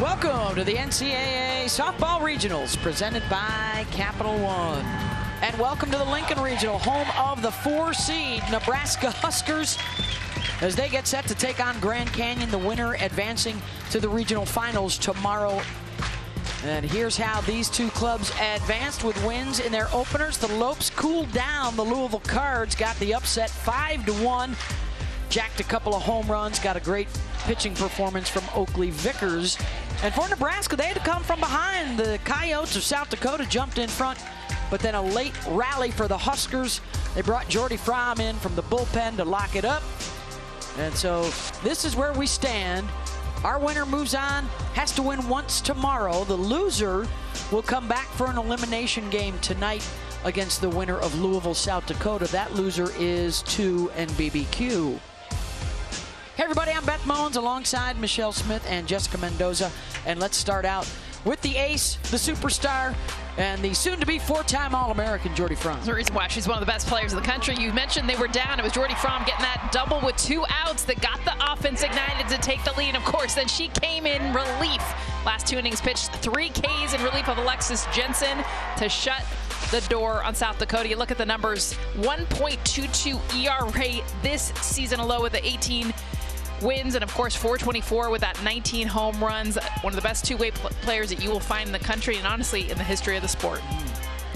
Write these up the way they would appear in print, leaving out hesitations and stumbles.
Welcome to the NCAA Softball Regionals presented by Capital One. And welcome to the Lincoln Regional, home of the 4-seed Nebraska Huskers, as they get set to take on Grand Canyon, the winner advancing to the regional finals tomorrow. And here's how these two clubs advanced with wins in their openers. The Lopes cooled down the Louisville Cards, got the upset 5-1. Jacked a couple of home runs, got a great pitching performance from Oakley Vickers. And for Nebraska, they had to come from behind. The Coyotes of South Dakota jumped in front, but then a late rally for the Huskers. They brought Jordy Fromm in from the bullpen to lock it up. And so this is where we stand. Our winner moves on, has to win once tomorrow. The loser will come back for an elimination game tonight against the winner of Louisville, South Dakota. That loser is 2 and BBQ. Hey everybody, I'm Beth Mowens alongside Michelle Smith and Jessica Mendoza. And let's start out with the ace, the superstar, and the soon-to-be 4-time All-American Jordy Fromm. That's the reason why she's one of the best players in the country. You mentioned they were down. It was Jordy Fromm getting that double with 2 outs that got the offense ignited to take the lead. Of course, then she came in relief. Last 2 innings pitched 3 Ks in relief of Alexis Jensen to shut the door on South Dakota. You look at the numbers, 1.22 ERA this season alone with the 18 wins, and of course 424 with that 19 home runs. One of the best two-way players that you will find in the country and honestly in the history of the sport.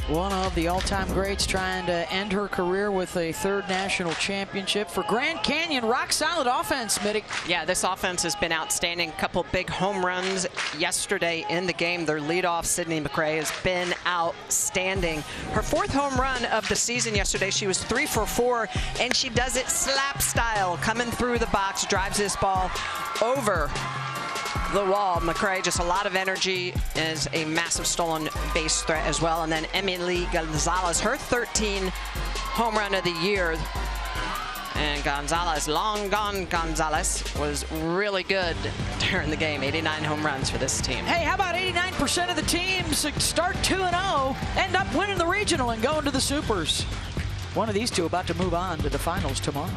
One of the all-time greats, trying to end her career with a 3rd national championship. For Grand Canyon, rock solid offense, Mitty. Yeah, this offense has been outstanding. A couple big home runs yesterday in the game. Their leadoff, Sydney McCray, has been outstanding. Her 4th home run of the season yesterday. She was 3 for 4, and she does it slap style, coming through the box, drives this ball over the wall. McCray, just a lot of energy, is a massive stolen base threat as well. And then Emily Gonzalez, her 13th home run of the year. And Gonzalez, long gone Gonzalez, was really good during the game. 89 home runs for this team. Hey, how about 89% of the teams start 2-0, end up winning the regional and going to the Supers? One of these two about to move on to the finals tomorrow.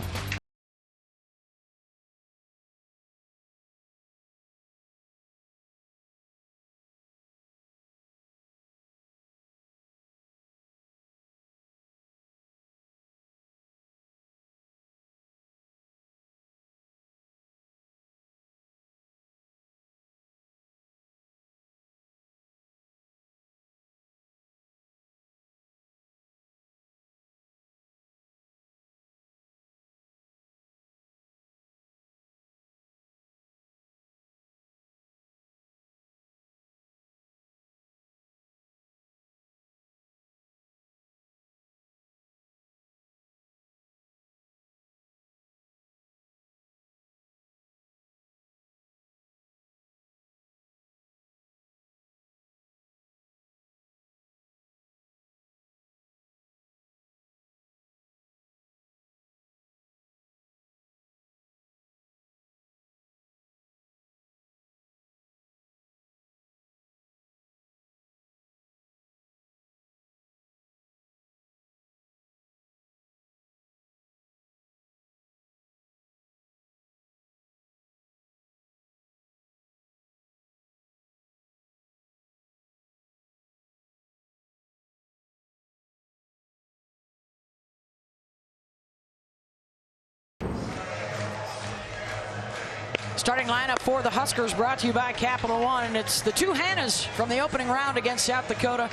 Starting lineup for the Huskers brought to you by Capital One, and it's the 2 Hannahs from the opening round against South Dakota.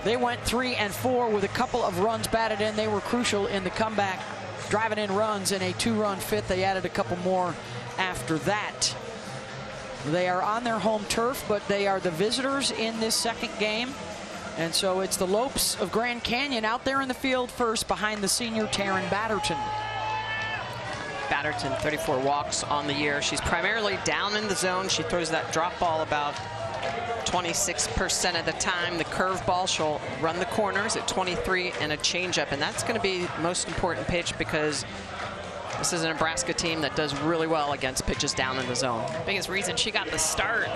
They went 3 and 4 with a couple of runs batted in. They were crucial in the comeback, driving in runs in a 2-run 5th. They added a couple more after that. They are on their home turf, but they are the visitors in this 2nd game. And so it's the Lopes of Grand Canyon out there in the field first behind the senior Taryn Batterton. Batterton, 34 walks on the year. She's primarily down in the zone. She throws that drop ball about 26% of the time. The curveball, she'll run the corners at 23 and a changeup. And that's going to be the most important pitch because this is a Nebraska team that does really well against pitches down in the zone. Biggest reason she got the start,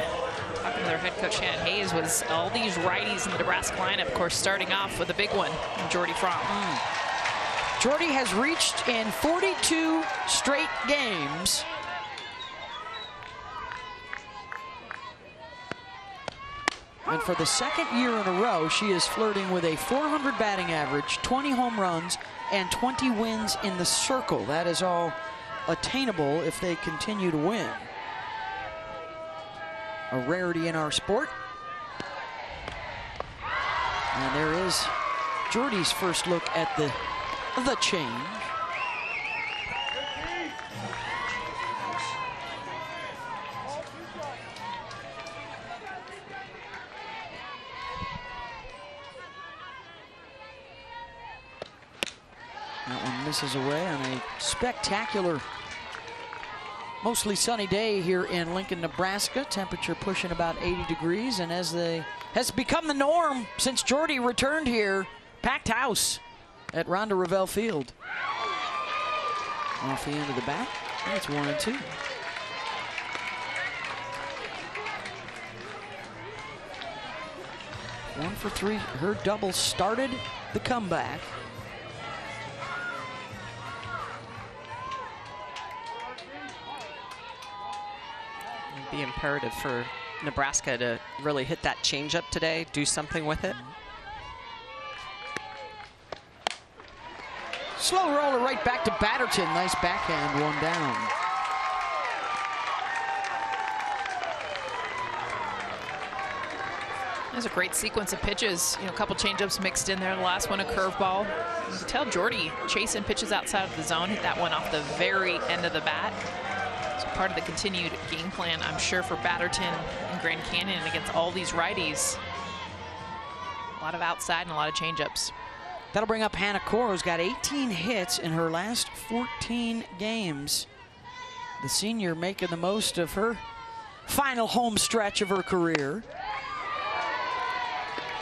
talking to their head coach Shannon Hayes, was all these righties in the Nebraska lineup. Of course, starting off with a big one, Jordy Fromm. Jordy has reached in 42 straight games And for the second year in a row, she is flirting with a 400 batting average, 20 home runs, and 20 wins in the circle. That is all attainable if they continue to win. A rarity in our sport. And there is Jordy's first look at the change. That one misses away on a spectacular, mostly sunny day here in Lincoln, Nebraska. Temperature pushing about 80 degrees, and as has become the norm since Jordy returned here, packed house at Ronda Revelle Field. Off the end of the bat, that's 1-2. One for three. Her double started the comeback. Be imperative for Nebraska to really hit that changeup today, do something with it. Slow roller right back to Batterton. Nice backhand, one down. There's a great sequence of pitches. You know, a couple changeups mixed in there. The last one a curveball. You can tell Jordy chasing pitches outside of the zone. Hit that one off the very end of the bat. So part of the continued game plan, I'm sure, for Batterton and Grand Canyon against all these righties. A lot of outside and a lot of changeups. That'll bring up Hannah Corr, who's got 18 hits in her last 14 games. The senior making the most of her final home stretch of her career.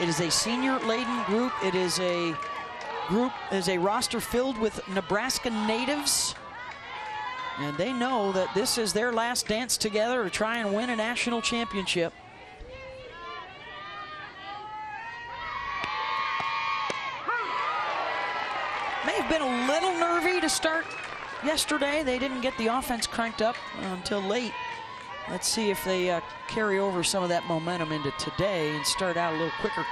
It is a senior-laden group. It is a roster filled with Nebraska natives. And they know that this is their last dance together to try and win a national championship. May have been a little nervy to start yesterday. They didn't get the offense cranked up until late. Let's see if they carry over some of that momentum into today and start out a little quicker.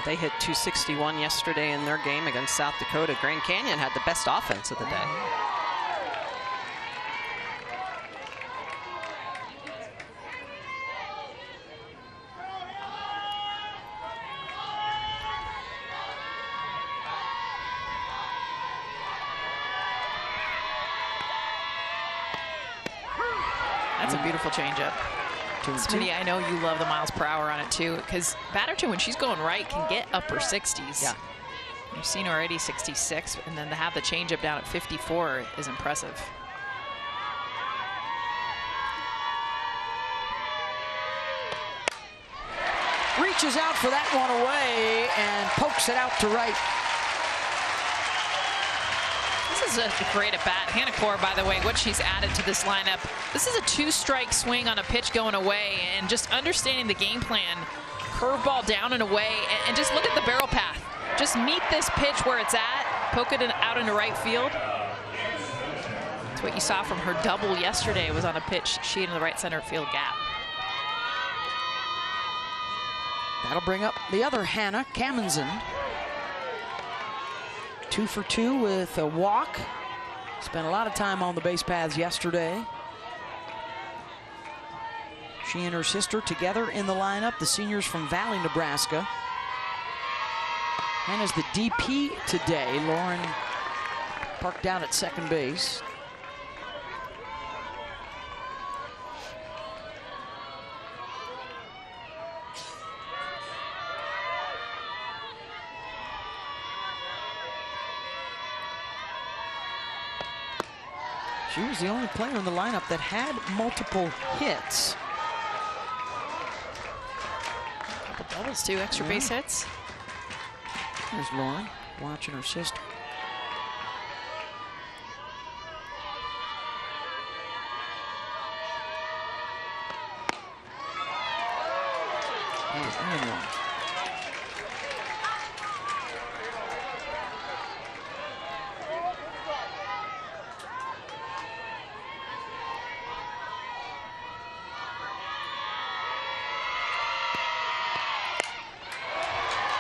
They hit 261 yesterday in their game against South Dakota. Grand Canyon had the best offense of the day. That's a beautiful changeup. Smitty, I know you love the miles per hour on it too, because Batterton, when she's going right, can get upper 60s. Yeah. You've seen already 66, and then to have the changeup down at 54 is impressive. Reaches out for that one away and pokes it out to right. This is a great at bat. Hannah Corr, by the way, what she's added to this lineup. This is a two-strike swing on a pitch going away, and just understanding the game plan. Curveball down and away, and just look at the barrel path. Just meet this pitch where it's at, poke it out into right field. That's what you saw from her double yesterday, was on a pitch she into the right center field gap. That'll bring up the other Hannah, Kamensen. 2 for 2 with a walk. Spent a lot of time on the base paths yesterday. She and her sister together in the lineup, the seniors from Valley, Nebraska. Hannah's the DP today. Lauren parked out at second base. She was the only player in the lineup that had multiple hits. Couple doubles too, extra base hits. There's Lauren watching her sister. And one.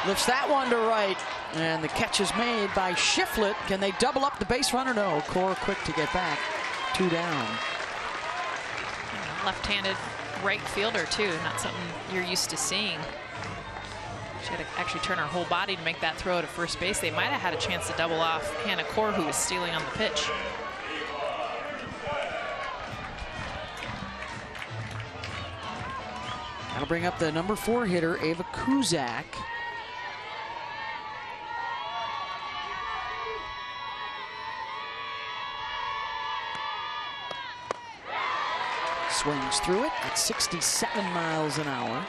Lifts that one to right. And the catch is made by Shiflett. Can they double up the base runner? No. Core quick to get back. 2 down. Left-handed right fielder, too. Not something you're used to seeing. She had to actually turn her whole body to make that throw to first base. They might have had a chance to double off Hannah Core, who was stealing on the pitch. That'll bring up the number 4 hitter, Ava Kuzak. Swings through it at 67 miles an hour.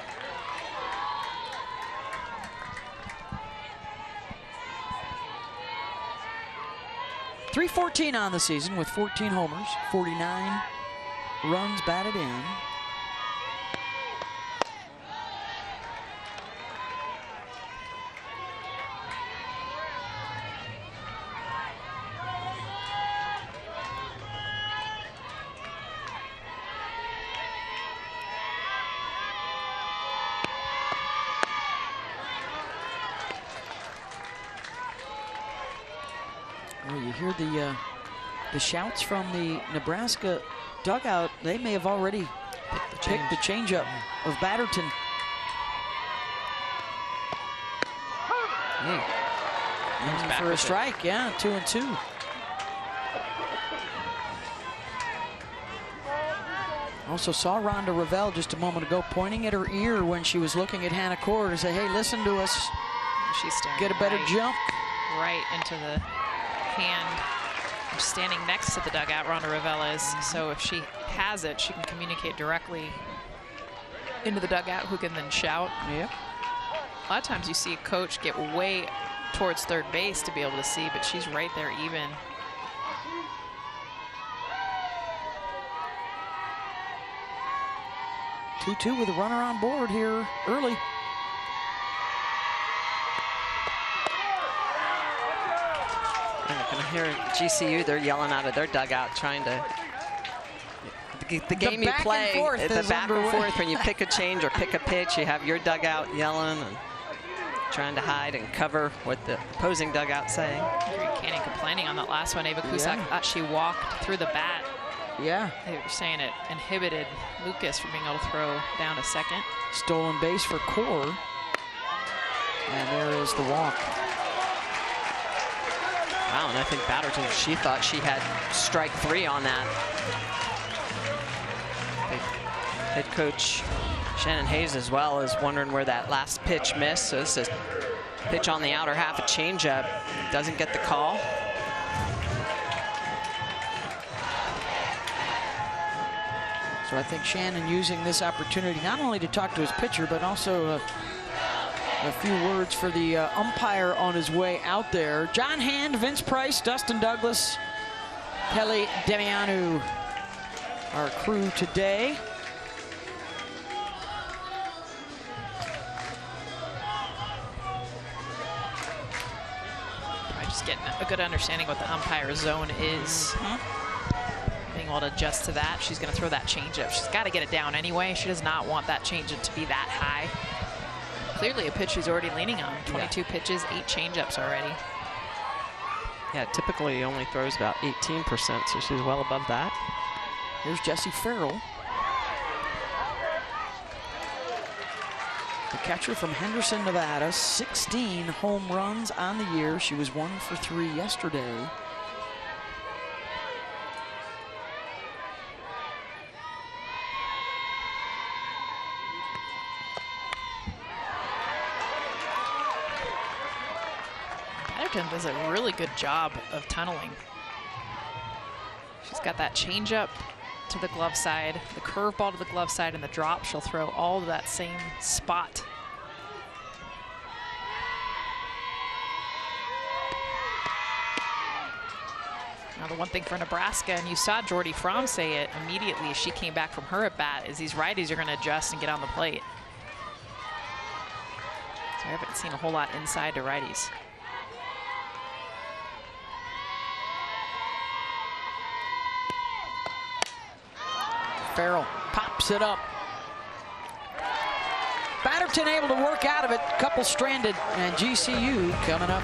.314 on the season with 14 homers, 49 runs batted in. Well, you hear the shouts from the Nebraska dugout. They may have already picked the changeup of Batterton. And for a strike, yeah, 2-2. Also saw Rhonda Ravel just a moment ago pointing at her ear when she was looking at Hannah Core to say, hey, listen to us. She's staring Get a better jump. Right into the hand. Standing next to the dugout, Rhonda Ravel is. So if she has it, she can communicate directly into the dugout, who can then shout. Yep. A lot of times you see a coach get way towards third base to be able to see, but she's right there even. Two with a runner on board here early. I'm going to hear GCU, they're yelling out of their dugout trying to, the game you play, the back and forth, when you pick a change or pick a pitch, you have your dugout yelling and trying to hide and cover what the opposing dugout saying. Canning complaining on that last one. Ava Cusack thought she walked through the bat. Yeah. They were saying it inhibited Lucas from being able to throw down a second. Stolen base for Core. And there is the walk. Wow, and I think Batterton, she thought she had strike 3 on that. Head coach Shannon Hayes as well is wondering where that last pitch missed. So this is a pitch on the outer half, a changeup. Doesn't get the call. So I think Shannon using this opportunity not only to talk to his pitcher, but also a few words for the umpire on his way out there. John Hand, Vince Price, Dustin Douglas, Kelly Demianu, our crew today. Probably just getting a good understanding what the umpire zone is. Being able to adjust to that. She's going to throw that changeup. She's got to get it down anyway. She does not want that changeup to be that high. Clearly a pitch she's already leaning on. 22 pitches, 8 changeups already. Yeah, typically he only throws about 18%, so she's well above that. Here's Jessie Farrell. The catcher from Henderson, Nevada, 16 home runs on the year. She was 1 for 3 yesterday. Does a really good job of tunneling. She's got that changeup to the glove side, the curveball to the glove side, and the drop. She'll throw all to that same spot. Now the one thing for Nebraska, and you saw Jordy Fromm say it immediately as she came back from her at bat, is these righties are going to adjust and get on the plate. So I haven't seen a whole lot inside to righties. Farrell pops it up. Batterton able to work out of it. Couple stranded, and GCU coming up.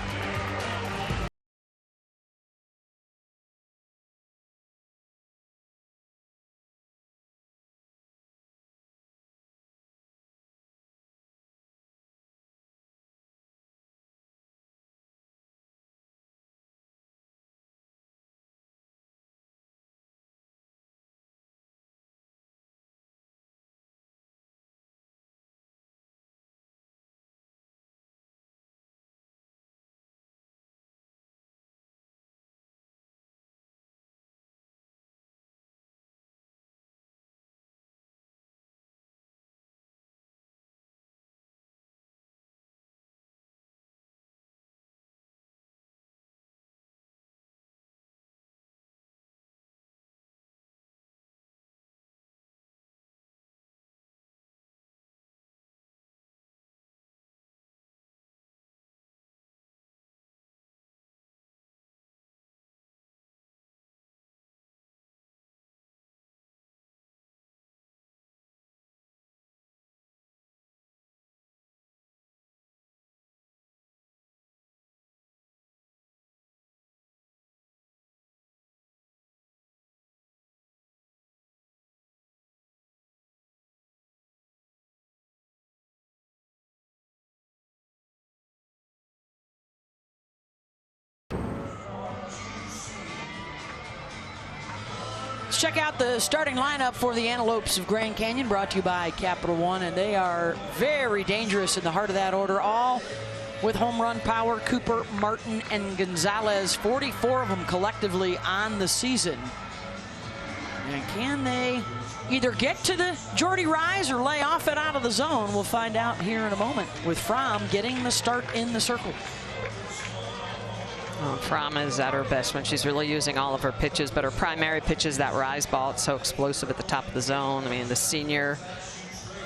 Let's check out the starting lineup for the Antelopes of Grand Canyon, brought to you by Capital One, and they are very dangerous in the heart of that order, all with home run power. Cooper, Martin, and Gonzalez, 44 of them collectively on the season. And can they either get to the Jordy Rise or lay off it out of the zone? We'll find out here in a moment, with Fromm getting the start in the circle. Well, Fromm is at her best when she's really using all of her pitches, but her primary pitch is that rise ball. It's so explosive at the top of the zone. I mean, the senior,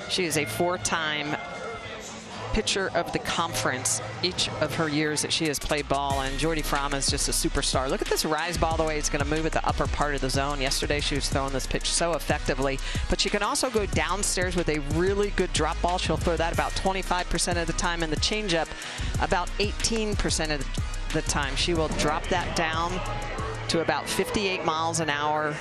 she is a 4-time pitcher of the conference each of her years that she has played ball, and Jordy Fromm is just a superstar. Look at this rise ball, the way it's going to move at the upper part of the zone. Yesterday she was throwing this pitch so effectively, but she can also go downstairs with a really good drop ball. She'll throw that about 25% of the time, and the changeup about 18% of the time. She will drop that down to about 58 miles an hour,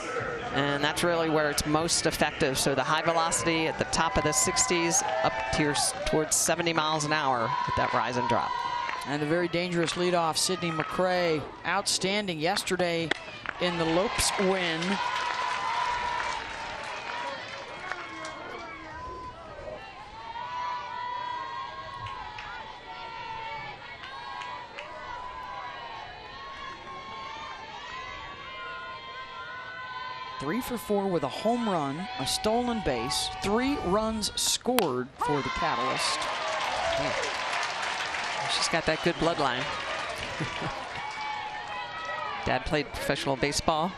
and that's really where it's most effective. So the high velocity at the top of the 60s up towards 70 miles an hour with that rise and drop. And a very dangerous leadoff, Sydney McCray, outstanding yesterday in the Lopes win. Three for 4 with a home run, a stolen base, 3 runs scored for the Catalyst. Oh. She's got that good bloodline. Dad played professional baseball.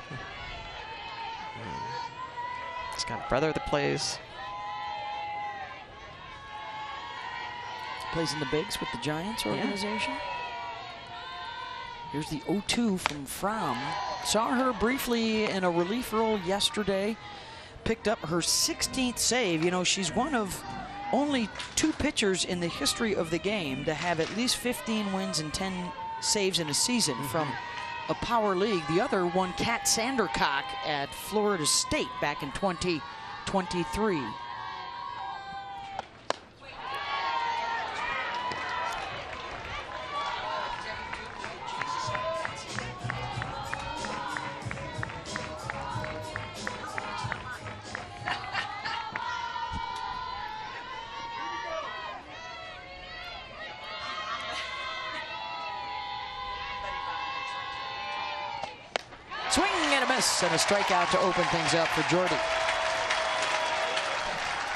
She's got a brother that plays. Plays in the Bigs with the Giants organization. Yeah. Here's the 0-2 from Fromm. Saw her briefly in a relief role yesterday. Picked up her 16th save. You know, she's one of only 2 pitchers in the history of the game to have at least 15 wins and 10 saves in a season from a power league. The other won Kat Sandercock at Florida State back in 2023. And a strikeout to open things up for Jordy.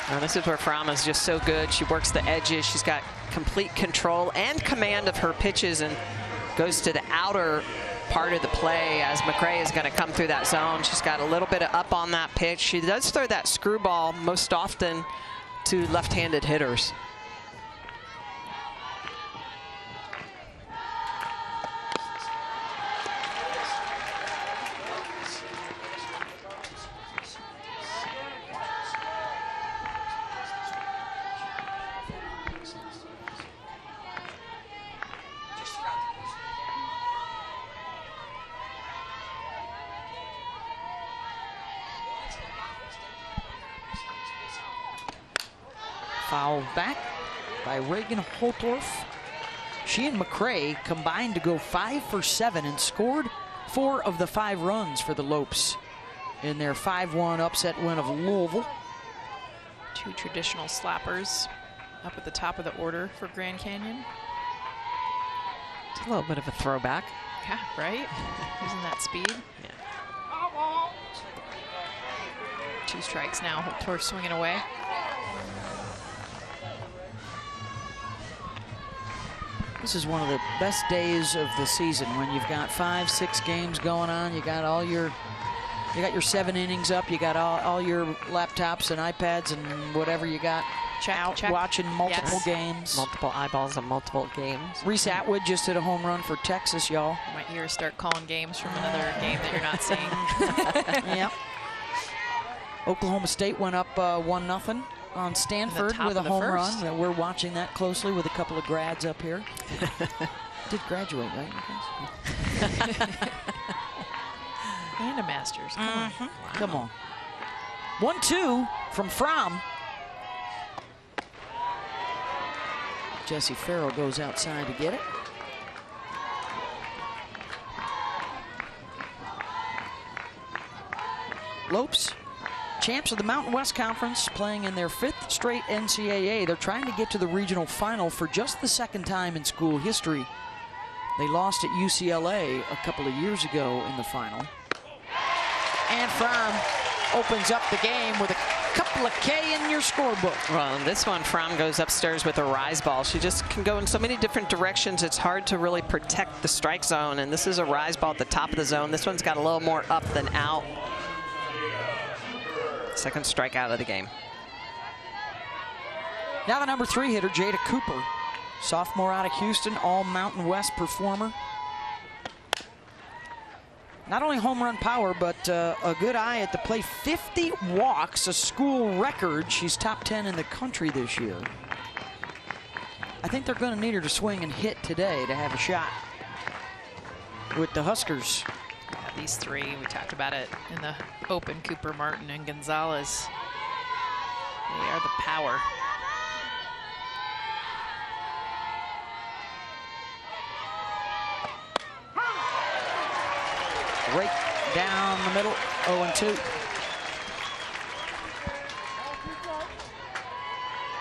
Now this is where Fromm is just so good. She works the edges. She's got complete control and command of her pitches, and goes to the outer part of the play as McCray is going to come through that zone. She's got a little bit of up on that pitch. She does throw that screwball most often to left-handed hitters. Fouled back by Reagan Holtorf. She and McCray combined to go 5 for 7 and scored 4 of the 5 runs for the Lopes in their 5-1 upset win of Louisville. 2 traditional slappers up at the top of the order for Grand Canyon. It's a little bit of a throwback. Yeah, right? Using that speed. Yeah. 2 strikes now. Holtorf swinging away. This is one of the best days of the season when you've got 5-6 games going on. You got your 7 innings up. You got all your laptops and iPads and whatever you got out watching multiple games. Multiple eyeballs on multiple games. Reese Atwood just hit a home run for Texas, y'all. My ears start calling games from another game that you're not seeing. Yep. Oklahoma State went up 1-0 on Stanford with a home run. We're watching that closely with a couple of grads up here. Did graduate, right, you guys? And a master's. Come on. Wow. Come on. 1-2 from Fromm. Jesse Farrell goes outside to get it. Lopes, champs of the Mountain West Conference, playing in their 5th straight NCAA. They're trying to get to the regional final for just the 2nd time in school history. They lost at UCLA a couple of years ago in the final. And Fromm opens up the game with a couple of K in your scorebook. Well, in this one, Fromm goes upstairs with a rise ball. She just can go in so many different directions. It's hard to really protect the strike zone. And this is a rise ball at the top of the zone. This one's got a little more up than out. 2nd strikeout of the game. Now the number 3 hitter, Jada Cooper. Sophomore out of Houston, all Mountain West performer. Not only home run power, but a good eye at the plate. 50 walks, a school record. She's top 10 in the country this year. I think they're going to need her to swing and hit today to have a shot with the Huskers. Yeah, these 3, we talked about it in the open, Cooper, Martin, and Gonzalez. They are the power. Right down the middle, 0-2.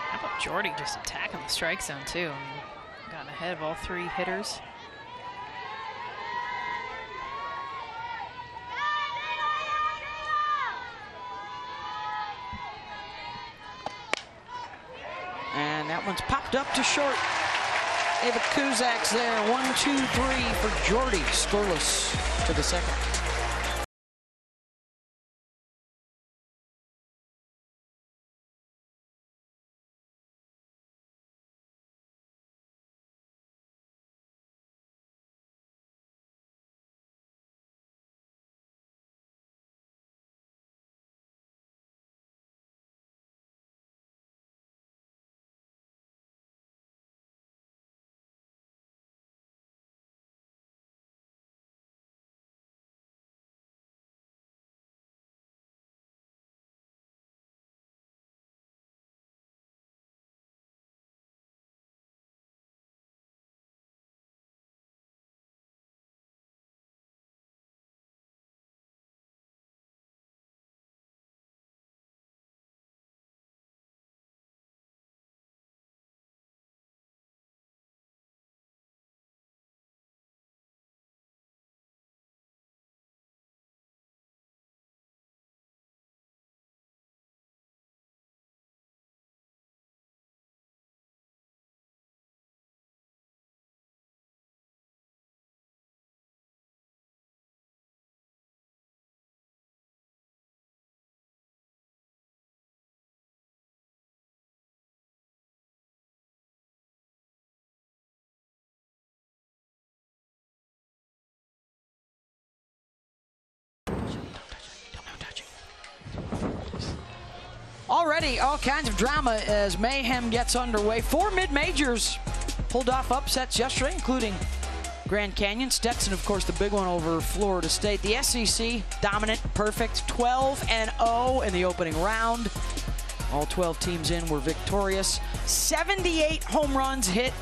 How about Jordy just attacking the strike zone, too? I mean, gotten ahead of all 3 hitters. And that one's popped up to short. Ava Kuzak's there. 1-2-3 for Jordy. Scoreless to the 2nd. Already all kinds of drama as mayhem gets underway. 4 mid-majors pulled off upsets yesterday, including Grand Canyon. Stetson, of course, the big one over Florida State. The SEC, dominant, perfect, 12-0 in the opening round. All 12 teams in were victorious. 78 home runs hit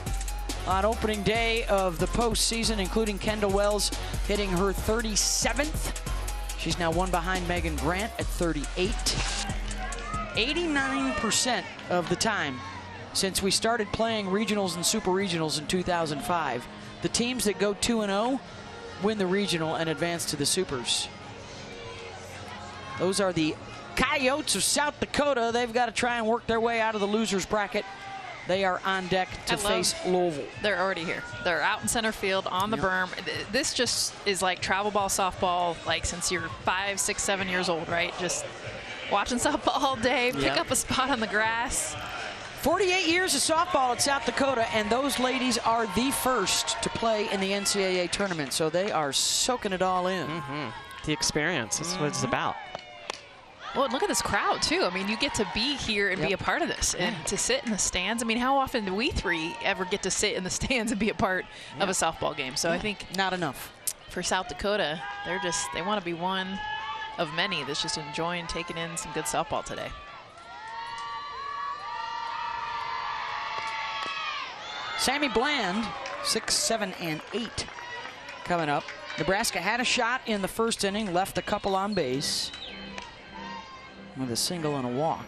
on opening day of the postseason, including Kendall Wells hitting her 37th. She's now one behind Megan Grant at 38. 89% of the time since we started playing regionals and super regionals in 2005, the teams that go 2-0 win the regional and advance to the supers. Those are the Coyotes of South Dakota. They've got to try and work their way out of the losers bracket. They are on deck to face Louisville. They're already here. They're out in center field on the berm. This just is like travel ball softball, like since you're 5, 6, 7 years old, right? Just watching softball all day, pick up a spot on the grass. 48 years of softball at South Dakota, and those ladies are the first to play in the NCAA tournament, so they are soaking it all in. The experience is what it's about. Well, look at this crowd, too. I mean, you get to be here and be a part of this. And to sit in the stands, I mean, how often do we three ever get to sit in the stands and be a part of a softball game? So I think not enough. For South Dakota, they want to be one of many that's just enjoying taking in some good softball today. Sammy Bland, 6, 7, and 8 coming up. Nebraska had a shot in the first inning, left a couple on base with a single and a walk.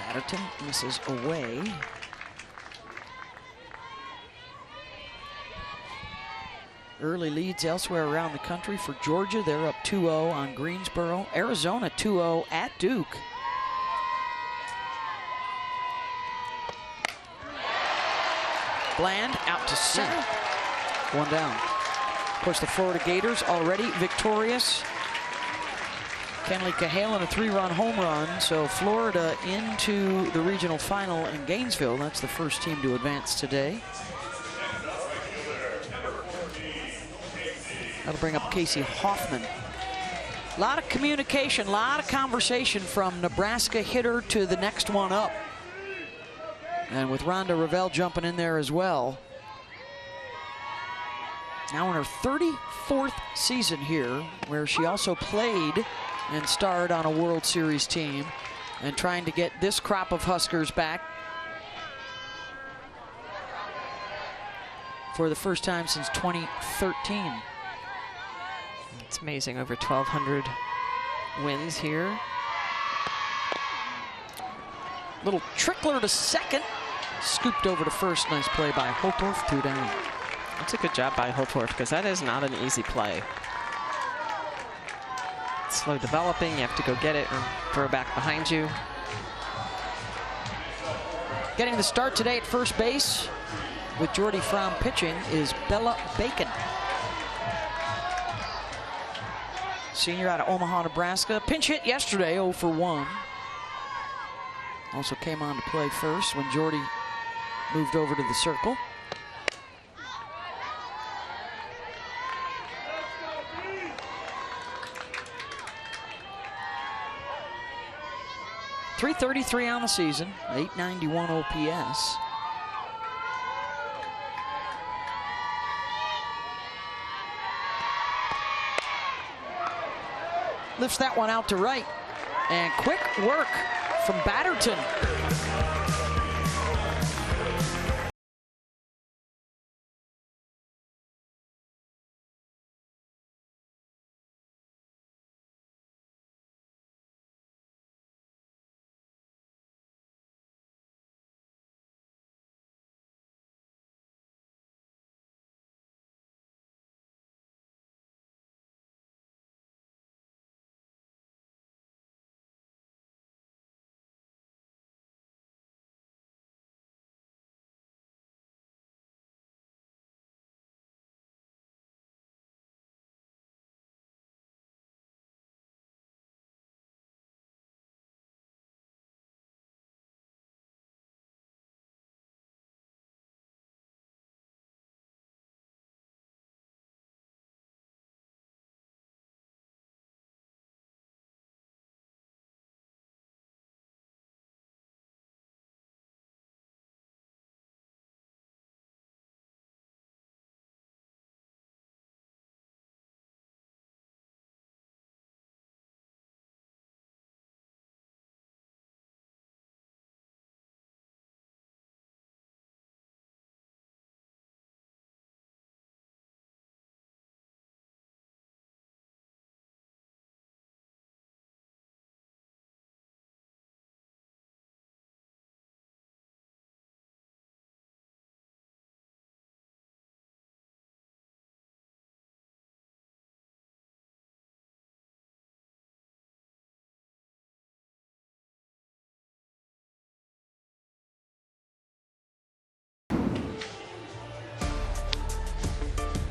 Batterton misses away. Early leads elsewhere around the country for Georgia. They're up 2-0 on Greensboro. Arizona 2-0 at Duke. Bland out to center. One down. Of course, the Florida Gators already victorious. Kenley Cahalan a 3-run home run. So Florida into the regional final in Gainesville. That's the first team to advance today. That'll bring up Casey Hoffman. A lot of communication, a lot of conversation from Nebraska hitter to the next one up. And with Rhonda Revelle jumping in there as well. Now in her 34th season here, where she also played and starred on a World Series team, and trying to get this crop of Huskers back for the first time since 2013. It's amazing, over 1,200 wins here. Little trickler to second. Scooped over to first. Nice play by Holtorf, 2 down. That's a good job by Holtorf, because that is not an easy play. It's slow developing. You have to go get it or throw back behind you. Getting the start today at first base with Jordy Fromm pitching is Bella Bacon. Senior out of Omaha, Nebraska. Pinch hit yesterday, 0 for 1. Also came on to play first when Jordy moved over to the circle. .333 on the season, 891 OPS. Lifts that one out to right. And quick work from Batterton.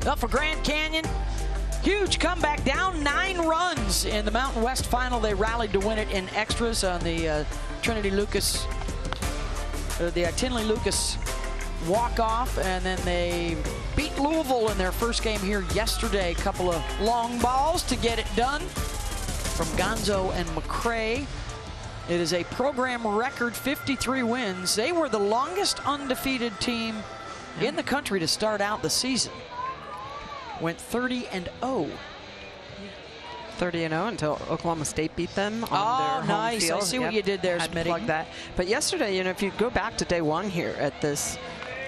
Up for Grand Canyon. Huge comeback, down 9 runs in the Mountain West final. They rallied to win it in extras on the Tinley Lucas walk-off, and then they beat Louisville in their first game here yesterday. A couple of long balls to get it done from Gonzo and McCray. It is a program record 53 wins. They were the longest undefeated team in the country to start out the season. Went 30-0. 30-0 until Oklahoma State beat them on their home nice. field. I see what you did there, Smitty. Plug that. But yesterday, you know, if you go back to day one here at this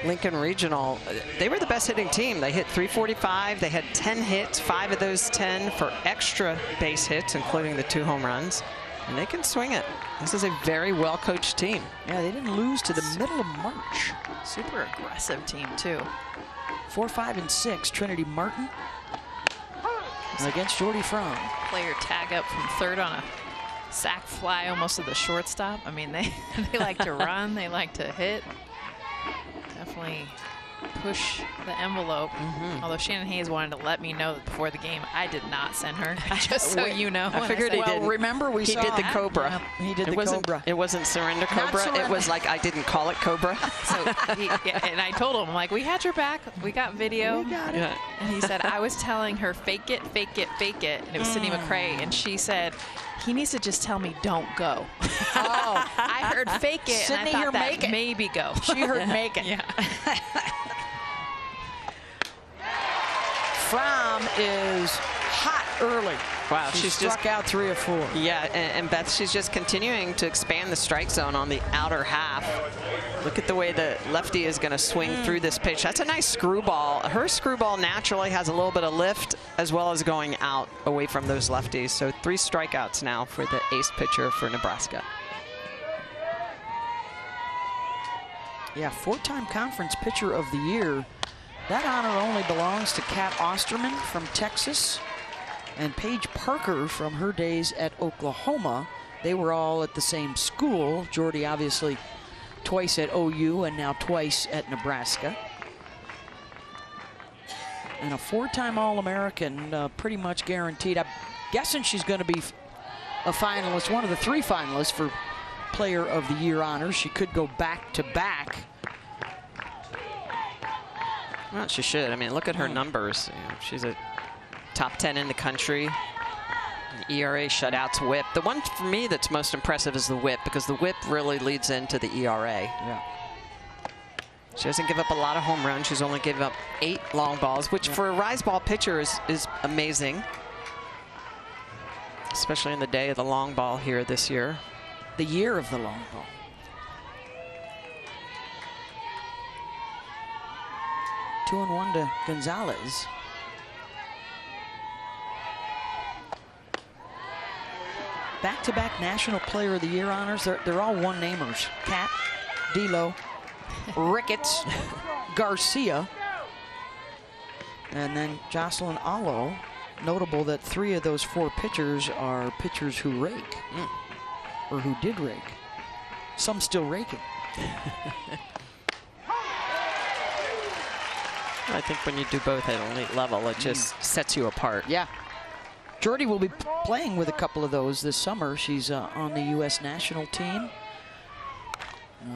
Lincoln Regional, they were the best hitting team. They hit 345. They had 10 hits, 5 of those 10 for extra base hits, including the 2 home runs. And they can swing it. This is a very well-coached team. Yeah, they didn't lose to the middle of March. Super aggressive team, too. 4, 5, and 6, Trinity Martin against Jordy Fromm. Player tag up from third on a sac fly almost to the shortstop. I mean, they like to run, they like to hit. Definitely push the envelope. Although Shannon Hayes wanted to let me know that before the game, I did not send her, just so you know. I figured he did. Remember, he did the Cobra. Yeah, he did the Cobra. It wasn't Surrender Cobra. Surrender. It was like I didn't call it Cobra. So and I told him, like, we had your back. We got video. We got it. Yeah. And he said, I was telling her, fake it, fake it, fake it. And it was Sydney McCray. And she said, he needs to just tell me don't go. Oh, I heard fake it, Sydney, and I thought that make it. maybe go. She heard make it. Yeah. Fromm is hot early. Wow, She she's struck out 3 of 4. Yeah, and Beth, she's just continuing to expand the strike zone on the outer half. Look at the way the lefty is going to swing through this pitch. That's a nice screwball. Her screwball naturally has a little bit of lift as well as going out away from those lefties. So 3 strikeouts now for the ace pitcher for Nebraska. Yeah, 4-time conference pitcher of the year. That honor only belongs to Kat Osterman from Texas and Paige Parker from her days at Oklahoma. They were all at the same school. Jordy obviously twice at OU and now twice at Nebraska. And a 4-time All-American, pretty much guaranteed. I'm guessing she's going to be a finalist, one of the 3 finalists for Player of the Year honors. She could go back-to-back. Well, she should. I mean, look at her numbers. You know, she's a top 10 in the country. ERA, shutouts, whip. The one for me that's most impressive is the whip, because the whip really leads into the ERA. Yeah. She doesn't give up a lot of home runs. She's only given up 8 long balls, which for a rise ball pitcher is amazing, especially in the day of the long ball here this year. The year of the long ball. Two and 1 to Gonzalez. Back-to-back National Player of the Year honors. They're all one-namers. Kat, D'Lo, Ricketts, Garcia, and then Jocelyn Allo. Notable that 3 of those 4 pitchers are pitchers who rake, or who did rake. Some still raking. I think when you do both at an elite level, it just sets you apart. Yeah. Jordy will be playing with a couple of those this summer. She's on the U.S. national team.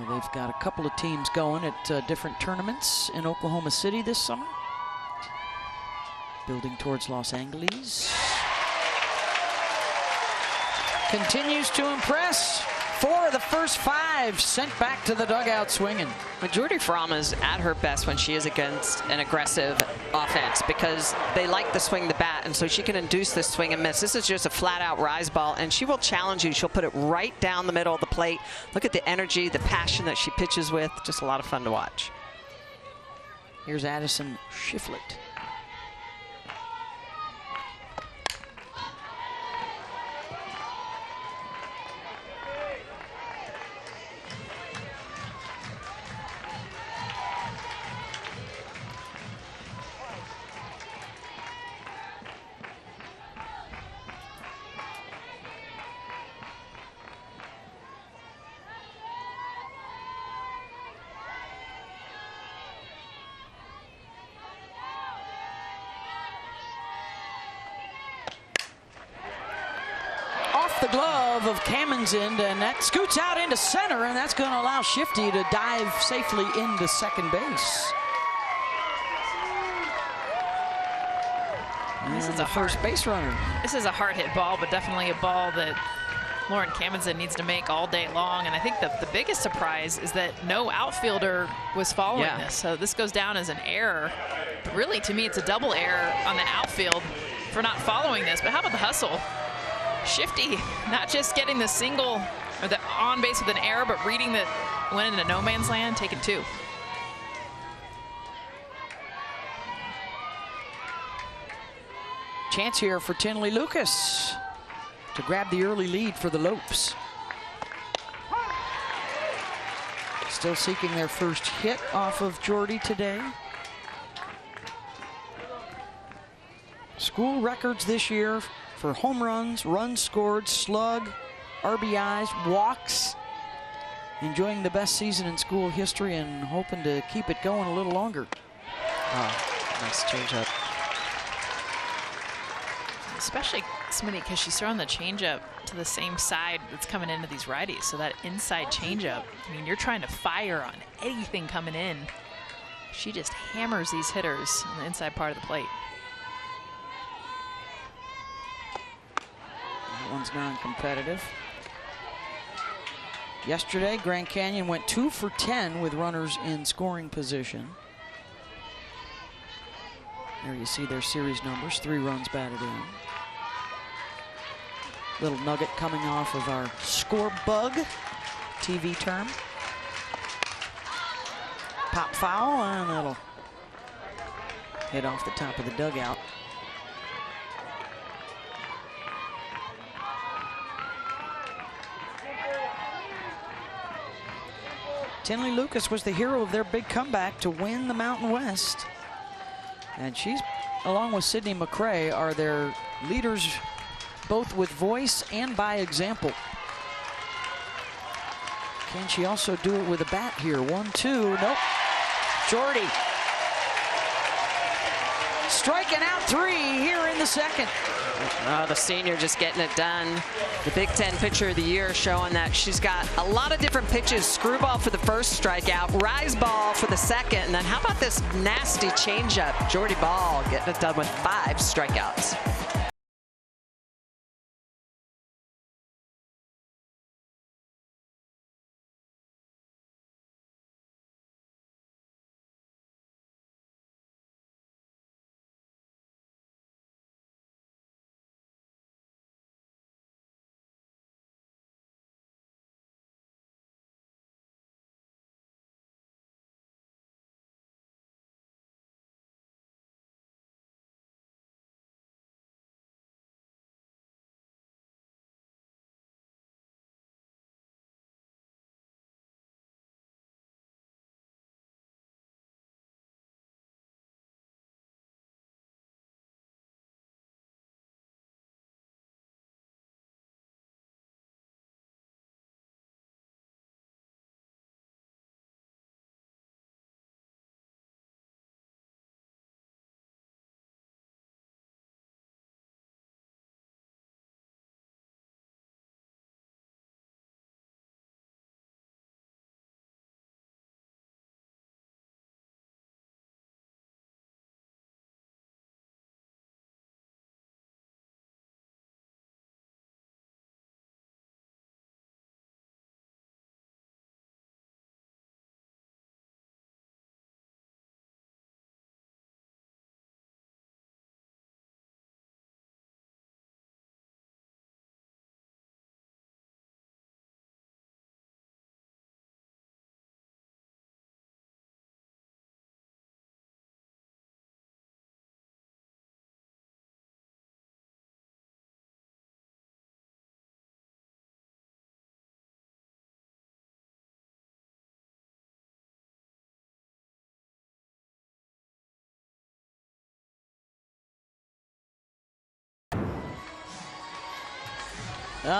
They've got a couple of teams going at different tournaments in Oklahoma City this summer. Building towards Los Angeles. Continues to impress. 4 of the first 5 sent back to the dugout swinging. Well, Jordy Fromm is at her best when she is against an aggressive offense, because they like to swing the bat, and so she can induce this swing and miss. This is just a flat-out rise ball, and she will challenge you. She'll put it right down the middle of the plate. Look at the energy, the passion that she pitches with. Just a lot of fun to watch. Here's Addison Shiflett. the glove of Kamenzend, and that scoots out into center, and that's going to allow Shifty to dive safely into second base. This is a first base runner. This is a hard hit ball, but definitely a ball that Lauren Kamenzend needs to make all day long. And I think the biggest surprise is that no outfielder was following this. So this goes down as an error. But really, to me, it's a double error on the outfield for not following this. But how about the hustle? Shifty, not just getting the single or the on base with an error, but reading that went into no man's land, taking 2. Chance here for Tinley Lucas to grab the early lead for the Lopes. Still seeking their first hit off of Jordy today. School records this year for home runs, runs scored, slug, RBIs, walks. Enjoying the best season in school history and hoping to keep it going a little longer. Nice changeup. Especially, Smitty, because she's throwing the changeup to the same side that's coming into these righties. So that inside changeup, I mean, you're trying to fire on anything coming in. She just hammers these hitters on the inside part of the plate. That one's non-competitive. Yesterday, Grand Canyon went 2 for 10 with runners in scoring position. There you see their series numbers, 3 runs batted in. Little nugget coming off of our score bug TV term. Pop foul, and it'll hit off the top of the dugout. Tinley Lucas was the hero of their big comeback to win the Mountain West. And she's, along with Sydney McCray, are their leaders both with voice and by example. Can she also do it with a bat here? 1-2, nope. Jordy striking out 3 here in the second. The senior just getting it done. The Big Ten Pitcher of the Year showing that she's got a lot of different pitches. Screwball for the first strikeout, rise ball for the second, and then how about this nasty changeup? Jordy Ball getting it done with 5 strikeouts.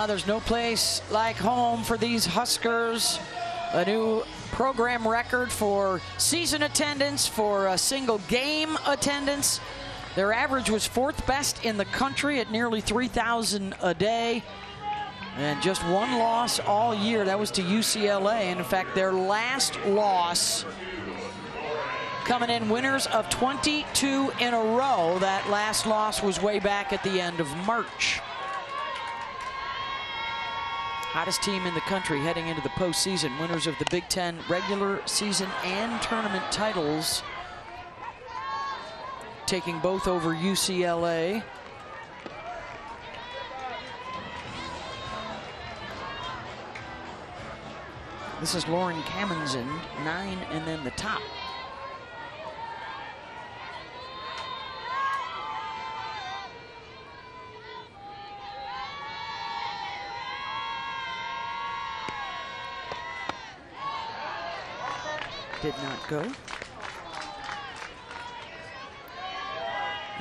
There's no place like home for these Huskers. A new program record for season attendance, for a single game attendance. Their average was 4th best in the country at nearly 3,000 a day. And just one loss all year. That was to UCLA. And in fact, their last loss, coming in winners of 22 in a row. That last loss was way back at the end of March. Hottest team in the country heading into the postseason. Winners of the Big Ten regular season and tournament titles. Taking both over UCLA. This is Lauren Kamenzen, 9, and then the top. Did not go.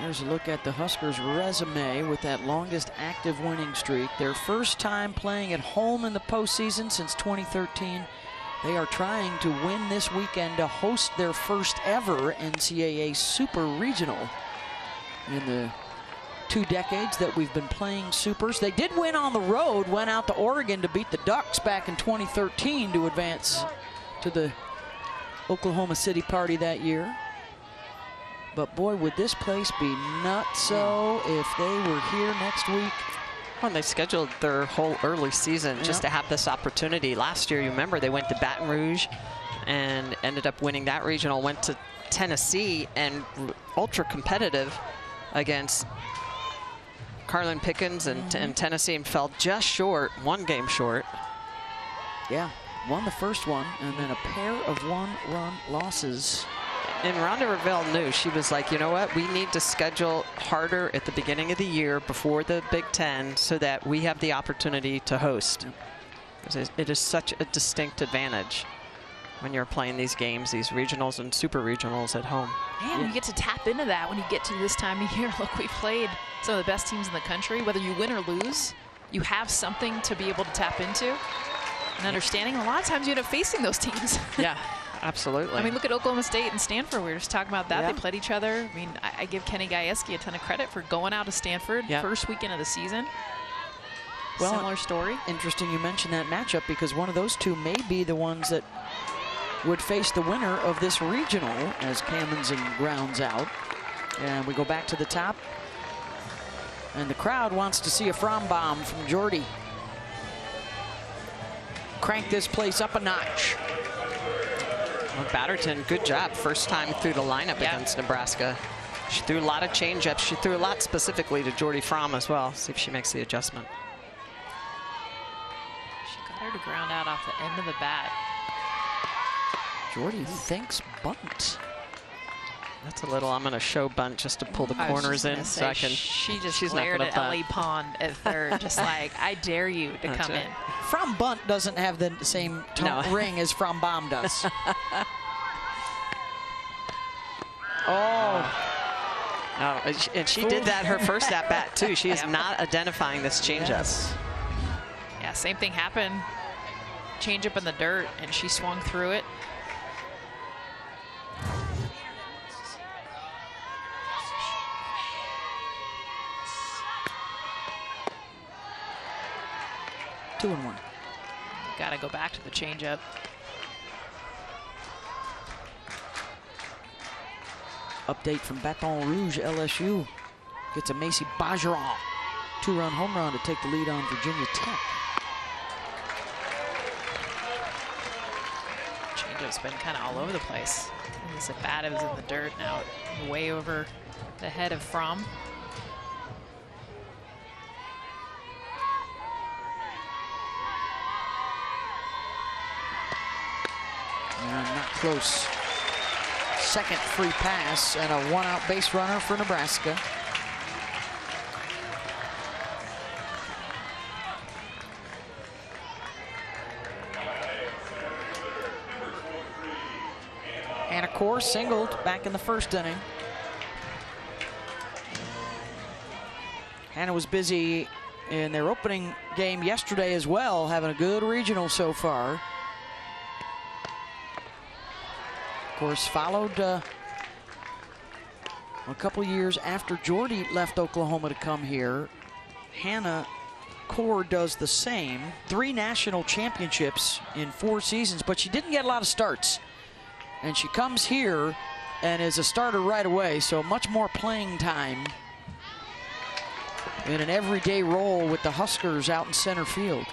There's a look at the Huskers' resume with that longest active winning streak. Their first time playing at home in the postseason since 2013. They are trying to win this weekend to host their first ever NCAA Super Regional in the 2 decades that we've been playing Supers. They did win on the road, went out to Oregon to beat the Ducks back in 2013 to advance to the Oklahoma City party that year. But boy, would this place be nutso if they were here next week. Well, they scheduled their whole early season just to have this opportunity. Last year, you remember, they went to Baton Rouge and ended up winning that regional, went to Tennessee and ultra competitive against Carlin Pickens and Tennessee, and fell just short, 1 game short. Yeah, won the first one and then a pair of 1-run losses. And Rhonda Revelle knew. She was like, you know what, we need to schedule harder at the beginning of the year before the Big Ten so that we have the opportunity to host. Because it is such a distinct advantage when you're playing these games, these regionals and super regionals at home. And you get to tap into that when you get to this time of year. Look, we played some of the best teams in the country. Whether you win or lose, you have something to be able to tap into. And understanding, a lot of times you end up facing those teams. Yeah. Absolutely. I mean, look at Oklahoma State and Stanford. We were just talking about that. Yeah. They played each other. I mean, I give Kenny Gajewski a ton of credit for going out to Stanford first weekend of the season. Well, similar story. Interesting you mentioned that matchup, because one of those two may be the ones that would face the winner of this regional as Kamenzen grounds out. And we go back to the top. And the crowd wants to see a Fromm bomb from Jordy. Crank this place up a notch. Well, Batterton, good job. First time through the lineup against Nebraska. She threw a lot of changeups. She threw a lot specifically to Jordy Fromm as well. See if she makes the adjustment. She got her to ground out off the end of the bat. Jordy thinks bunt. That's a little, I'm going to show bunt just to pull the corners in so I can. She just glared at Ellie Pond at third, just like, I dare you to come in. Fromm bunt doesn't have the same ring as Fromm bomb does. Oh, and she did that her first at bat too. She is not identifying this changeup. Yes. Yeah, same thing happened. Changeup in the dirt, and she swung through it. Two and one. Got to go back to the changeup. Update from Baton Rouge, LSU gets a Macy Bajaran 2-run home run to take the lead on Virginia Tech. Changeup's been kind of all over the place. This at bat, it was in the dirt, now way over the head of Fromm. Not close. Second free pass and a 1-out base runner for Nebraska. And of course, singled back in the first inning. Hannah was busy in their opening game yesterday as well, having a good regional so far. Of course, followed a couple years after Jordy left Oklahoma to come here. Hannah Core does the same. 3 national championships in 4 seasons, but she didn't get a lot of starts. And she comes here and is a starter right away, so much more playing time in an everyday role with the Huskers out in center field.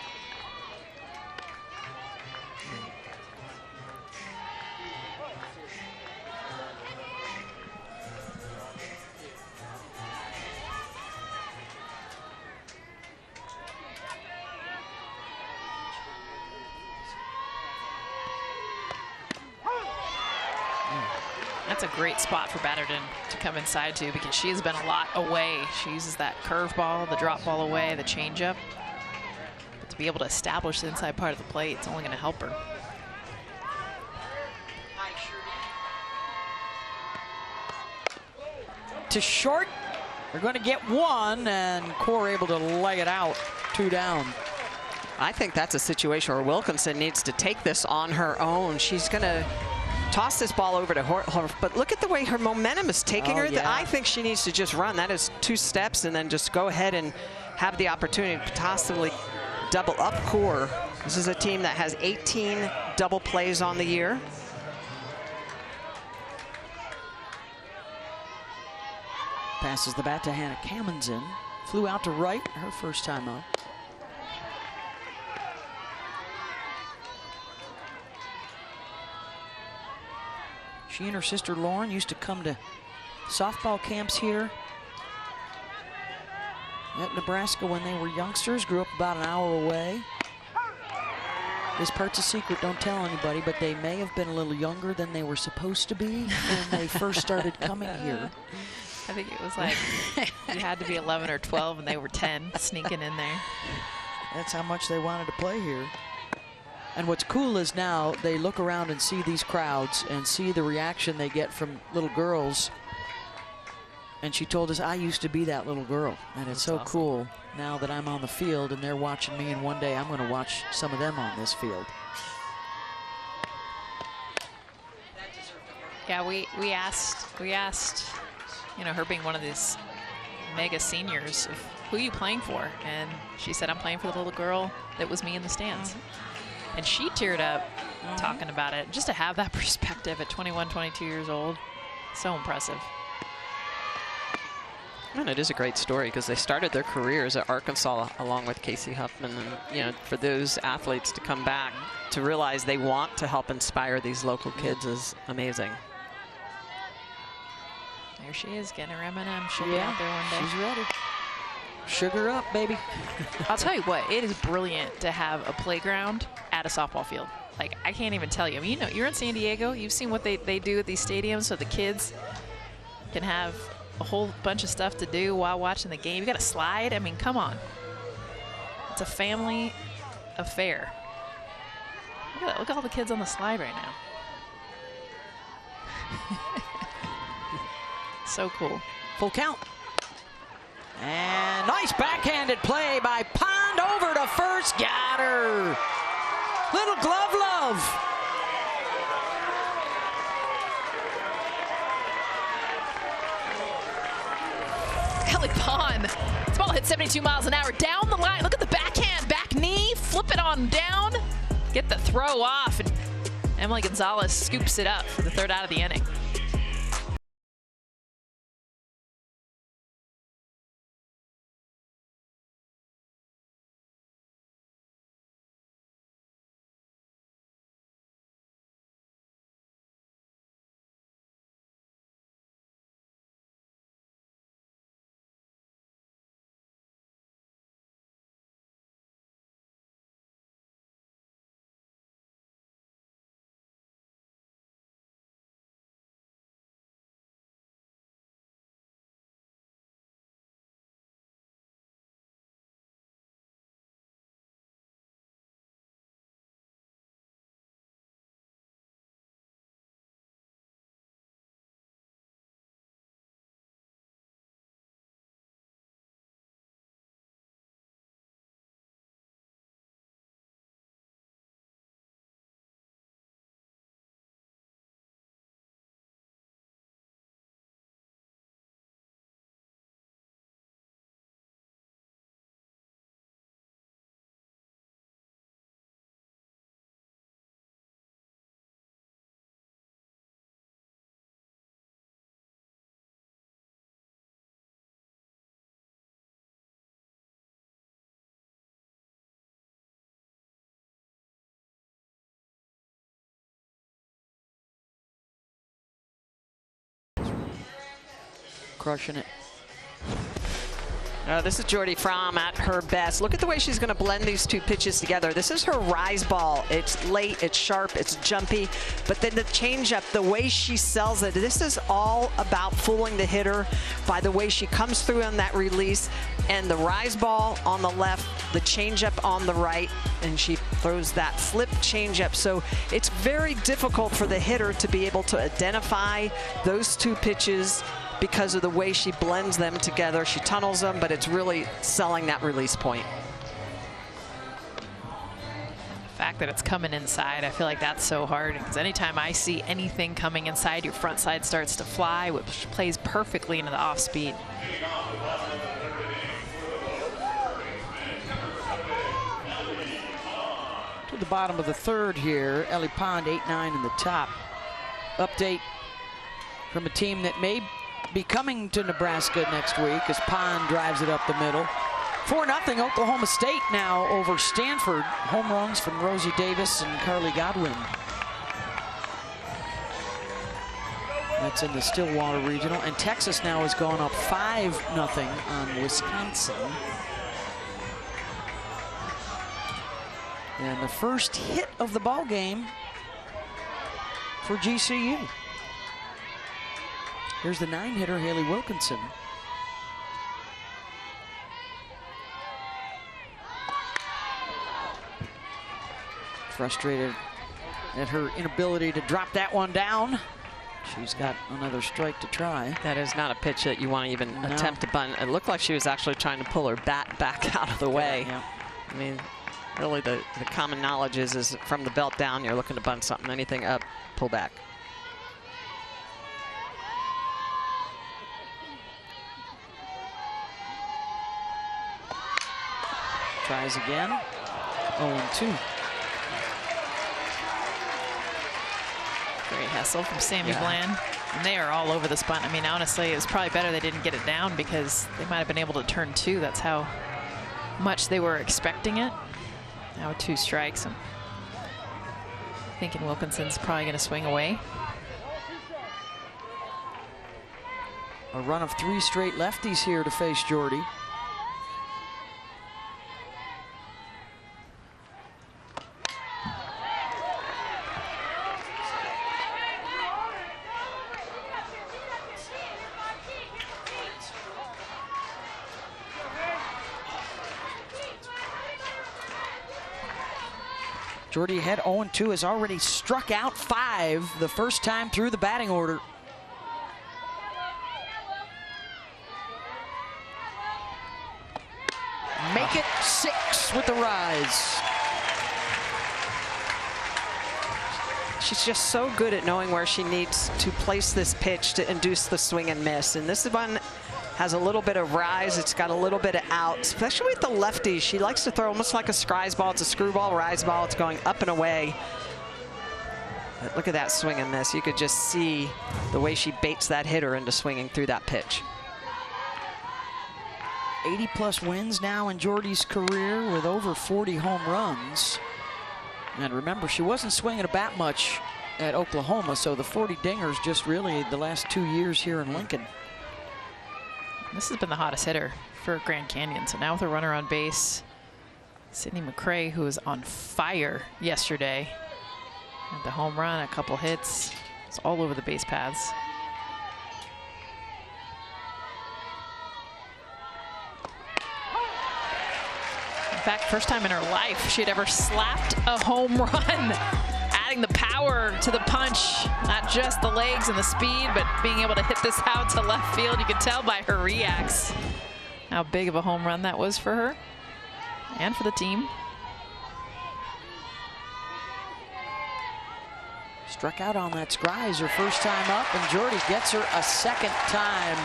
That's a great spot for Batterton to come inside to, because she has been a lot away. She uses that curveball, the drop ball away, the changeup. But to be able to establish the inside part of the plate, it's only going to help her. To short, they're going to get 1, and Core able to leg it out, 2 down. I think that's a situation where Wilkinson needs to take this on her own. She's going to toss this ball over to her, but look at the way her momentum is taking her. Yeah. I think she needs to just run. That is 2 steps, and then just go ahead and have the opportunity to possibly double up Core. This is a team that has 18 double plays on the year. Passes the bat to Hannah Kamenzen. Flew out to right, her first time up. She and her sister Lauren used to come to softball camps here at Nebraska when they were youngsters. Grew up about an hour away. This part's a secret, don't tell anybody, but they may have been a little younger than they were supposed to be when they first started coming here. I think it was like you had to be 11 or 12 and they were 10 sneaking in there. That's how much they wanted to play here. And what's cool is now they look around and see these crowds and see the reaction they get from little girls. And she told us, I used to be that little girl. And it's so cool now that I'm on the field and they're watching me, and one day I'm going to watch some of them on this field. Yeah, we asked, you know, her being one of these mega seniors, of who are you playing for? And she said, I'm playing for the little girl that was me in the stands. And she teared up talking about it. Just to have that perspective at 21, 22 years old, so impressive. And it is a great story because they started their careers at Arkansas along with Casey Huffman. And, you know, for those athletes to come back to realize they want to help inspire these local kids is amazing. There she is, getting her M&M. She'll be out there one day. She's ready. Sugar up, baby. I'll tell you what, it is brilliant to have a playground at a softball field. Like, I can't even tell you. I mean, you know, you're in San Diego. You've seen what they do at these stadiums so the kids can have a whole bunch of stuff to do while watching the game. You got a slide. I mean, come on. It's a family affair. Look at all the kids on the slide right now. So cool. Full count. And nice backhanded play by Pond over to first. Got her. Little glove love. Ellie Pond. This ball hit 72 miles an hour down the line. Look at the backhand, back knee, flip it on down, get the throw off, and Emily Gonzalez scoops it up for the 3rd out of the inning. crushing it. This is Jordy Fromm at her best. Look at the way she's going to blend these two pitches together. This is her rise ball. It's late, it's sharp, it's jumpy, but then the changeup, the way she sells it, this is all about fooling the hitter by the way she comes through on that release, and the rise ball on the left, the changeup on the right, and she throws that flip changeup. So it's very difficult for the hitter to be able to identify those two pitches because of the way she blends them together. She tunnels them, but it's really selling that release point. The fact that it's coming inside, I feel like that's so hard, because anytime I see anything coming inside, your front side starts to fly, which plays perfectly into the off speed. To the bottom of the third here, Ellie Pond 8-9 in the top. Update from a team that may be coming to Nebraska next week as Pond drives it up the middle. 4-0 Oklahoma State now over Stanford. Home runs from Rosie Davis and Carly Godwin. That's in the Stillwater Regional. And Texas now has gone up 5-0 on Wisconsin. And the first hit of the ball game for GCU. Here's the 9-hitter, Haley Wilkinson. Frustrated at her inability to drop that one down. She's got another strike to try. That is not a pitch that you want to even attempt to bunt. It looked like she was actually trying to pull her bat back out of the way. Yeah. I mean, really the common knowledge is from the belt down, you're looking to bunt something. Anything up, pull back. Tries again. 0-2. Great hustle from Sammy Bland. And they are all over this bunt. I mean, honestly, it was probably better they didn't get it down, because they might have been able to turn two. That's how much they were expecting it. Now with 2 strikes, I'm thinking Wilkinson's probably going to swing away. A run of 3 straight lefties here to face Jordy. Jordy Head 0-2 has already struck out 5 the first time through the batting order. Make it 6 with the rise. She's just so good at knowing where she needs to place this pitch to induce the swing and miss. And this one has a little bit of rise. It's got a little bit of out, especially with the lefties. She likes to throw almost like a scries ball. It's a screwball rise ball. It's going up and away. But look at that swing and miss. You could just see the way she baits that hitter into swinging through that pitch. 80+ wins now in Jordy's career with over 40 home runs. And remember, she wasn't swinging a bat much at Oklahoma, so the 40 dingers just really the last 2 years here in Lincoln. This has been the hottest hitter for Grand Canyon. So now with a runner on base, Sydney McCray, who was on fire yesterday. Had the home run, a couple hits. It's all over the base paths. In fact, first time in her life she'd ever slapped a home run. Adding the power to the punch, not just the legs and the speed, but being able to hit this out to left field. You can tell by her reacts how big of a home run that was for her and for the team. Struck out on that scries her first time up, and Jordy gets her a second time.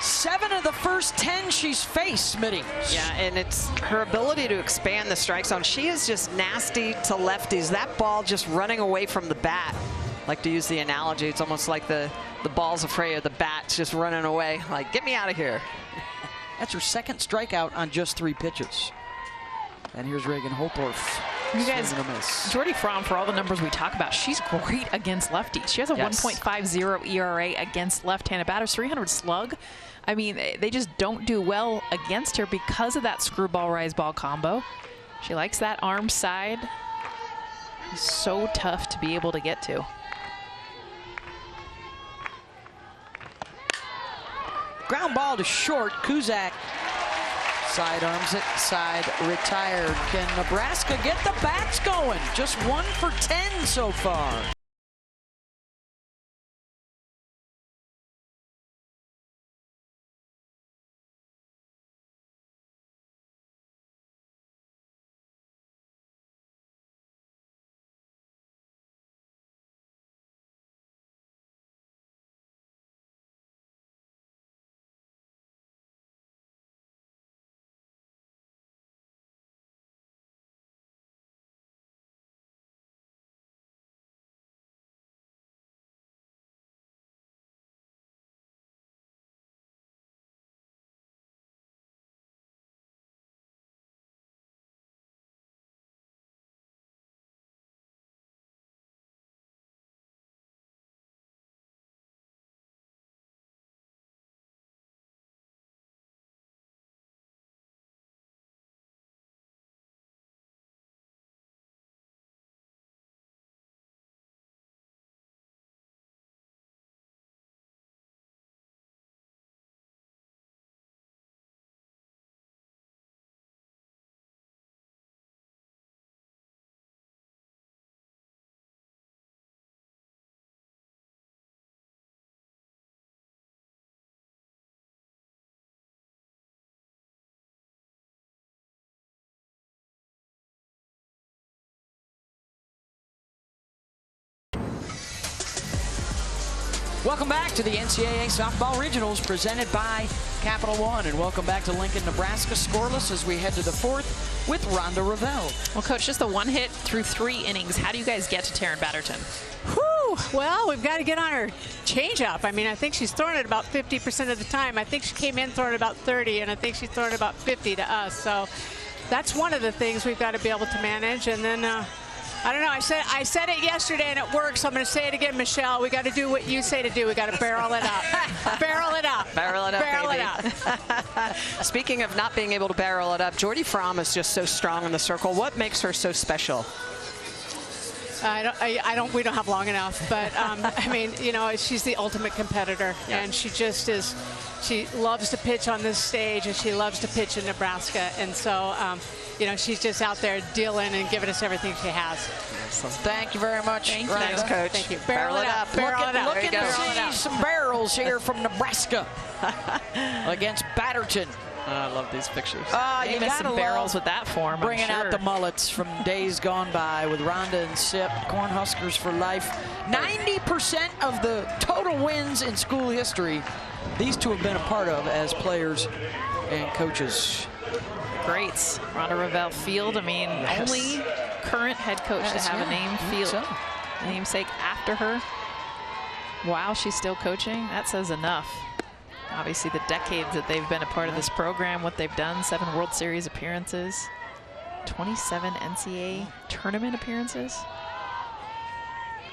7 of the first 10 she's faced, Smitty. Yeah, and it's her ability to expand the strike zone. She is just nasty to lefties. That ball just running away from the bat. Like to use the analogy, it's almost like the ball's afraid of the bat, just running away. Like, get me out of here. That's her second strikeout on just 3 pitches. And here's Reagan Holtorf. You guys, Jordy Fromm, for all the numbers we talk about, she's great against lefties. She has a 1.50 ERA against left-handed batters, 300 slug. I mean, they just don't do well against her because of that screwball rise ball combo. She likes that arm side. It's so tough to be able to get to. Ground ball to short. Kuzak sidearms it, side retired. Can Nebraska get the bats going? Just 1 for 10 so far. Welcome back to the NCAA Softball Regionals presented by Capital One. And welcome back to Lincoln, Nebraska. Scoreless as we head to the fourth with Rhonda Ravel. Well, Coach, just the 1 hit through 3 innings. How do you guys get to Taryn Batterton? Whew. Well, we've got to get on her changeup. I mean, I think she's throwing it about 50% of the time. I think she came in throwing about 30, and I think she's throwing about 50 to us. So that's one of the things we've got to be able to manage. And then I don't know. I said it yesterday and it works. So I'm going to say it again, Michelle. We got to do what you say to do. We got to barrel it up. Barrel it up. Barrel it up, barrel baby. It up. Speaking of not being able to barrel it up, Jordy Fromm is just so strong in the circle. What makes her so special? We don't have long enough, but I mean, you know, she's the ultimate competitor, and she just is. She loves to pitch on this stage, and she loves to pitch in Nebraska, and so, you know, she's just out there dealing and giving us everything she has. Excellent. Thank you very much. Thanks, Coach. Thank you. Barrel it up. Barrel it up. Looking to see some barrels here from Nebraska against Batterton. I love these pictures. You got some barrels with that form. Bringing out the mullets from days gone by with Rhonda and Sip. Cornhuskers for life. 90% of the total wins in school history, these two have been a part of as players and coaches. Greats. Rhonda Ravel Field. I mean, only current head coach to have a name field namesake after her. Wow, she's still coaching. That says enough. Obviously, the decades that they've been a part of this program, what they've done, 7 World Series appearances, 27 NCAA tournament appearances.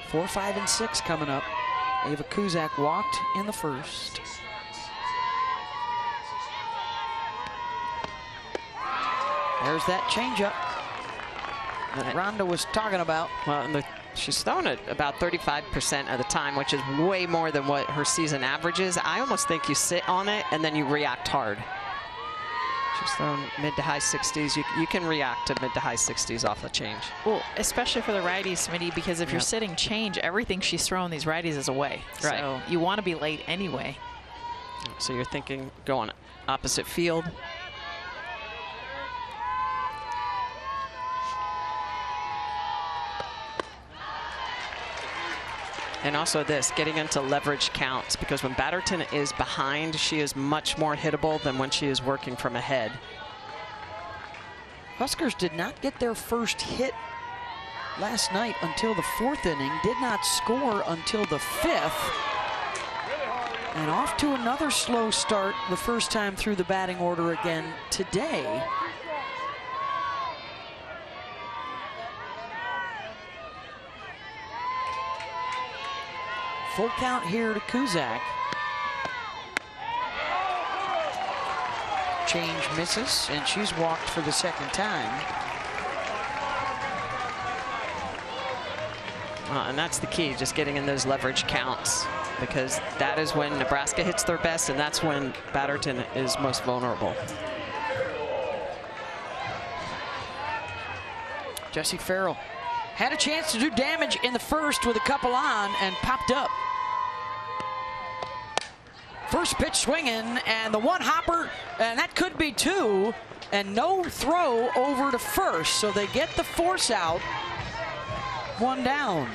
4, 5, and 6 coming up. Ava Kuzak walked in the first. There's that changeup that Rhonda was talking about. Well, she's thrown it about 35% of the time, which is way more than what her season average is. I almost think you sit on it and then you react hard. She's thrown mid to high 60s. You can react to mid to high 60s off the change. Well, especially for the righties, Smitty, because if you're sitting change, everything she's throwing these righties is away. Right. So you want to be late anyway. So you're thinking going opposite field. And also this, getting into leverage counts, because when Batterton is behind, she is much more hittable than when she is working from ahead. Huskers did not get their first hit last night until the 4th inning, did not score until the 5th. And off to another slow start the first time through the batting order again today. Full count here to Kuzak. Change misses, and she's walked for the second time. And that's the key, just getting in those leverage counts, because that is when Nebraska hits their best, and that's when Batterton is most vulnerable. Jessie Farrell had a chance to do damage in the first with a couple on and popped up. First pitch swinging, and the one hopper, and that could be two, and no throw over to first. So they get the force out, one down.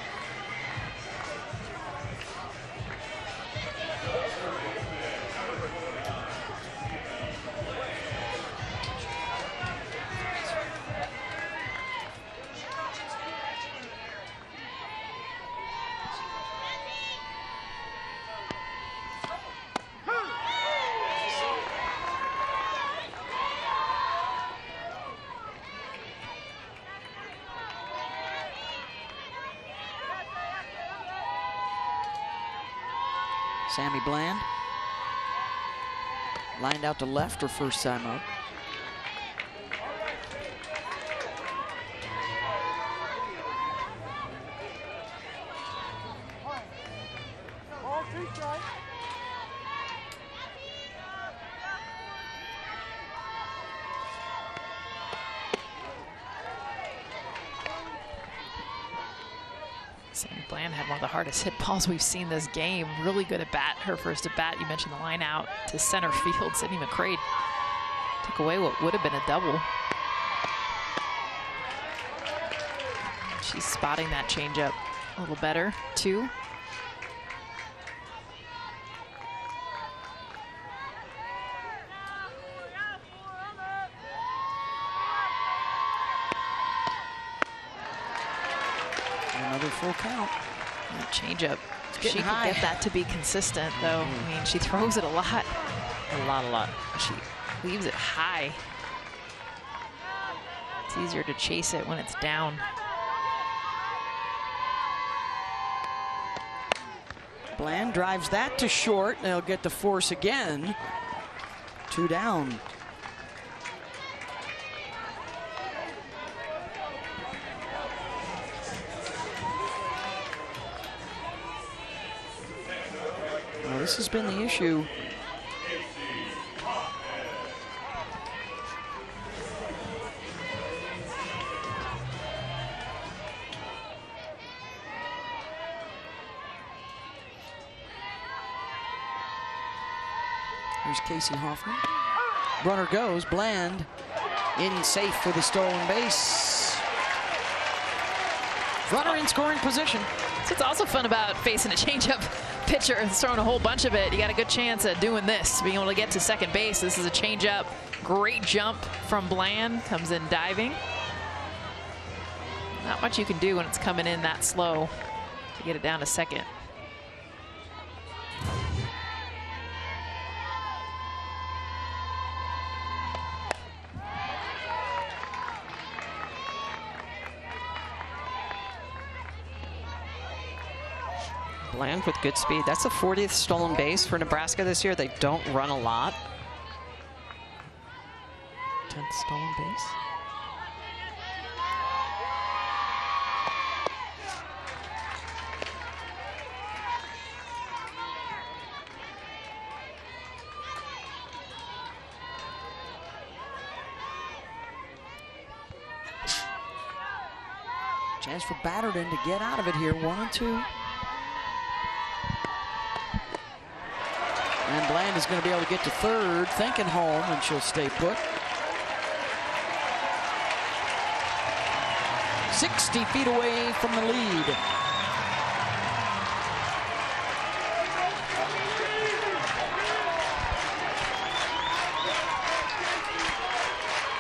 Sammy Bland lined out to left her first time up. Sammy Bland had one of the hardest hit balls we've seen this game. Really good at bat. Her first at bat, you mentioned the line out to center field. Sydney McCray took away what would have been a double. She's spotting that changeup a little better, too. Another full count. That changeup. She could high. get that to be consistent, though. I mean, she throws it a lot. A lot. She leaves it high. It's easier to chase it when it's down. Bland drives that to short, and they'll get the force again. Two down. Well, this has been the issue. Here's Casey Hoffman. Runner goes. Bland in safe for the stolen base. Runner in scoring position. So it's also fun about facing a changeup pitcher and throwing a whole bunch of it. You got a good chance at doing this, being able to get to second base. This is a changeup. Great jump from Bland. Comes in diving. Not much you can do when it's coming in that slow to get it down to second. Bland with good speed. That's the 40th stolen base for Nebraska this year. They don't run a lot. 10th stolen base. Chance for Batterton to get out of it here. 1-2. And Bland is going to be able to get to third, thinking home, and she'll stay put. 60 feet away from the lead.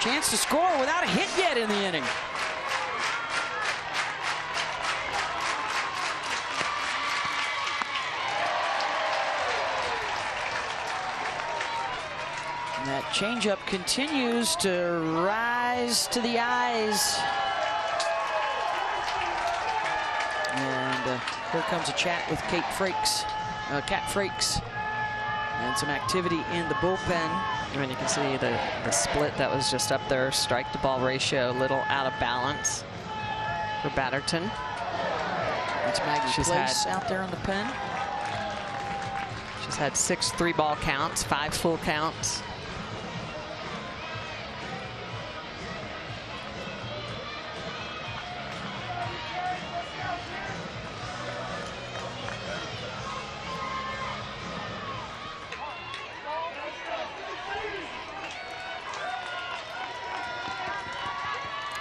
Chance to score without a hit yet in the inning. That changeup continues to rise to the eyes. And Here comes a chat with Kat Frakes. And some activity in the bullpen. I mean, you can see the split that was just up there. Strike to ball ratio, a little out of balance for Batterton. It's Maggie Place out there in the pen. She's had 6 3-ball counts, 5 full counts.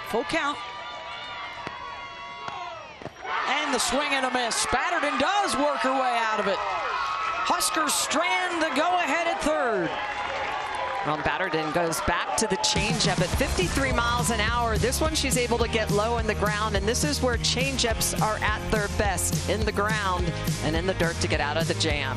Full count. And the swing and a miss. Batterton does work her way out of it. Huskers strand the go-ahead at third. Well, Batterton goes back to the changeup at 53 miles an hour. This one she's able to get low in the ground, and this is where changeups are at their best, in the ground and in the dirt to get out of the jam.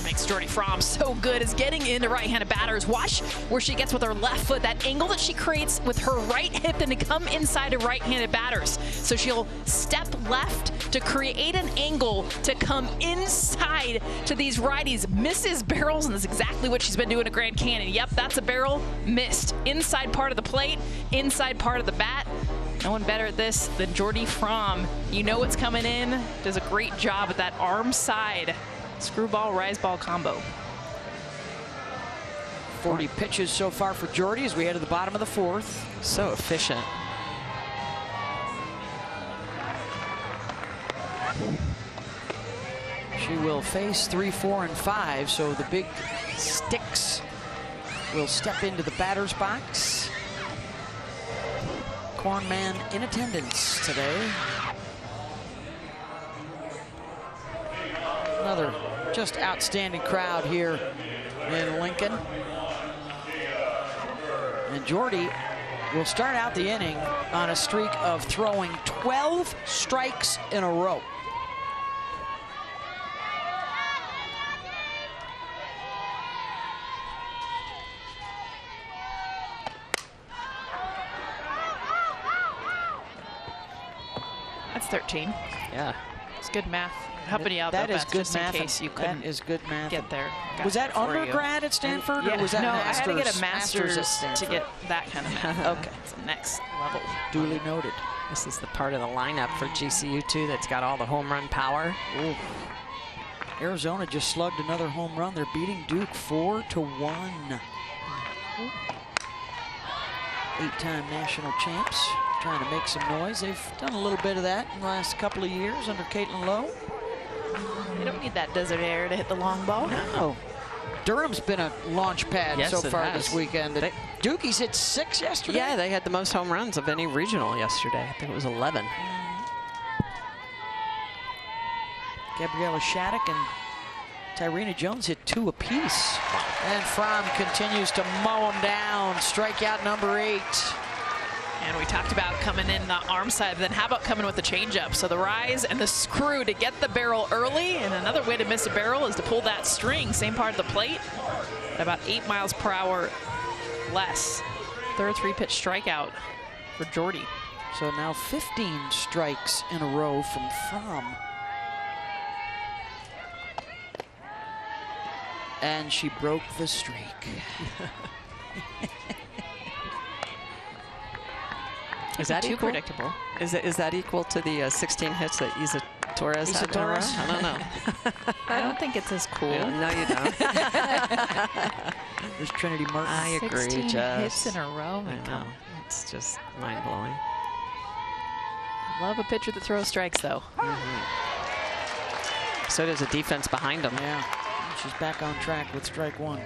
Makes Jordy Fromm so good is getting into right-handed batters. Watch where she gets with her left foot, that angle that she creates with her right hip and to come inside of right-handed batters. So she'll step left to create an angle to come inside to these righties. Misses barrels, and that's exactly what she's been doing at Grand Canyon. Yep, that's a barrel missed. Inside part of the plate, inside part of the bat. No one better at this than Jordy Fromm. You know what's coming in. Does a great job with that arm side screwball, rise ball combo. 40 pitches so far for Jordy as we head to the bottom of the fourth. So efficient. She will face 3, 4, and 5, so the big sticks will step into the batter's box. Cornman in attendance today. Another just outstanding crowd here in Lincoln. And Jordy will start out the inning on a streak of throwing 12 strikes in a row. That's 13. Yeah. It's good math. Helping you out, that though, is Beth, good just math. in case you couldn't that is good math. get there. Was that undergrad at Stanford, or was that no, master's? I had to get a master's at Stanford to get that kind of math. Okay. It's the next level. Duly noted. This is the part of the lineup for GCU, too, that's got all the home run power. Ooh. Arizona just slugged another home run. They're beating Duke 4-1. 8-time national champs, trying to make some noise. They've done a little bit of that in the last couple of years under Caitlin Lowe. You don't need that desert air to hit the long ball. No. Durham's been a launch pad Yes, so it far has. this weekend. Dukie's hit 6 yesterday. Yeah, they had the most home runs of any regional yesterday. I think it was 11. Gabriella Shattuck and Tyrena Jones hit 2 apiece. And Fromm continues to mow them down. Strikeout number 8. And we talked about coming in the arm side, then how about coming with the changeup? So the rise and the screw to get the barrel early, and another way to miss a barrel is to pull that string, same part of the plate, at about 8 miles per hour less. Third 3-pitch strikeout for Jordy. So now 15 strikes in a row from Fromm. And she broke the streak. Is that too equal? predictable? Is that equal to the 16 hits that Isa Torres had in a row? I don't know. I don't think it's as cool. Yeah, no, you don't. There's Trinity Martin. I agree, 16 Jess. hits in a row. I know. It's just mind-blowing. Love a pitcher that throws strikes, though. So does the defense behind him. Yeah, she's back on track with strike one.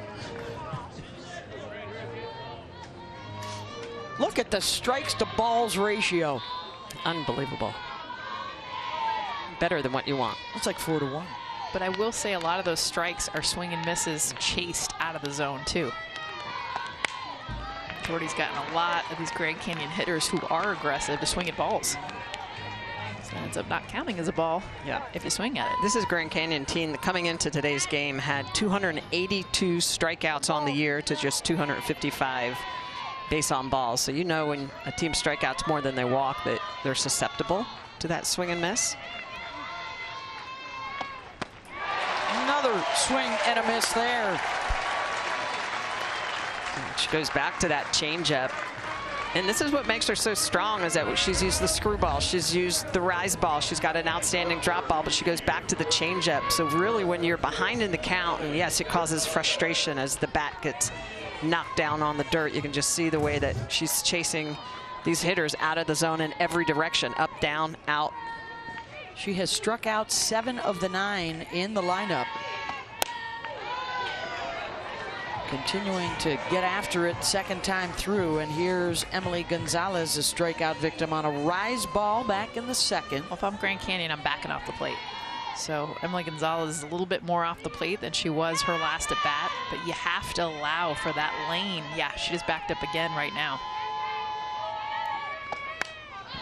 Look at the strikes to balls ratio. Unbelievable. Better than what you want. It's like 4-1. But I will say a lot of those strikes are swing and misses chased out of the zone, too. Jordy's gotten a lot of these Grand Canyon hitters who are aggressive to swing at balls. So it ends up not counting as a ball if you swing at it. This is Grand Canyon team that coming into today's game had 282 strikeouts on the year to just 255 base on balls. So you know when a team strikeouts more than they walk that they're susceptible to that swing and miss. Another swing and a miss there. She goes back to that changeup. And this is what makes her so strong, is that she's used the screwball, she's used the rise ball, she's got an outstanding drop ball, but she goes back to the changeup. So really when you're behind in the count, and yes, it causes frustration as the bat gets knocked down on the dirt, you can just see the way that she's chasing these hitters out of the zone in every direction, up, down, out. She has struck out 7 of the 9 in the lineup. Continuing to get after it second time through, and here's Emily Gonzalez, a strikeout victim on a rise ball back in the second. Well, if I'm Grand Canyon, I'm backing off the plate. So Emily Gonzalez is a little bit more off the plate than she was her last at bat, but you have to allow for that lane. Yeah, she just backed up again right now.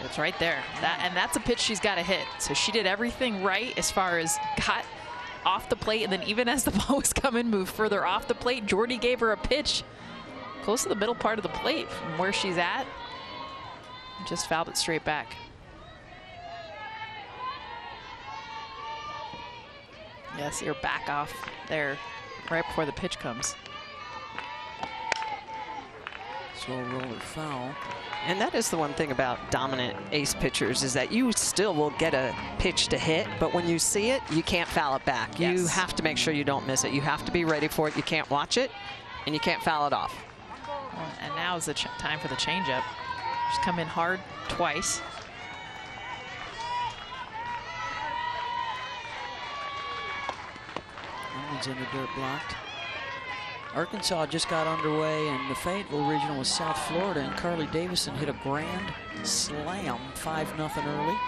It's right there. And that's a pitch she's got to hit. So she did everything right as far as got off the plate, and then even as the ball was coming, moved further off the plate. Jordy gave her a pitch close to the middle part of the plate from where she's at. Just fouled it straight back. Yes, you're back off there right before the pitch comes. Slow roller foul. And that is the one thing about dominant ace pitchers, is that you still will get a pitch to hit, but when you see it, you can't foul it back. Yes. You have to make sure you don't miss it. You have to be ready for it. You can't watch it, and you can't foul it off. And now is the time for the changeup. She's come in hard twice. That one's in the dirt, blocked. Arkansas just got underway in the Fayetteville Regional with South Florida, and Carly Davison hit a grand slam, 5-0 early.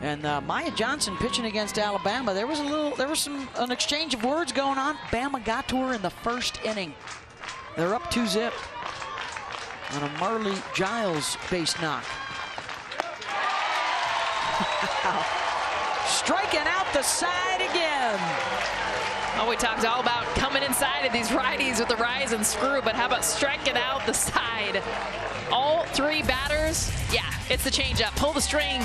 And Maya Johnson pitching against Alabama. There was an exchange of words going on. Bama got to her in the first inning. They're up 2-0 on a Marley Giles base knock. Striking out the side again. Oh, we talked all about coming inside of these righties with the rise and screw, but how about striking out the side? All 3 batters, yeah, it's the changeup. Pull the string.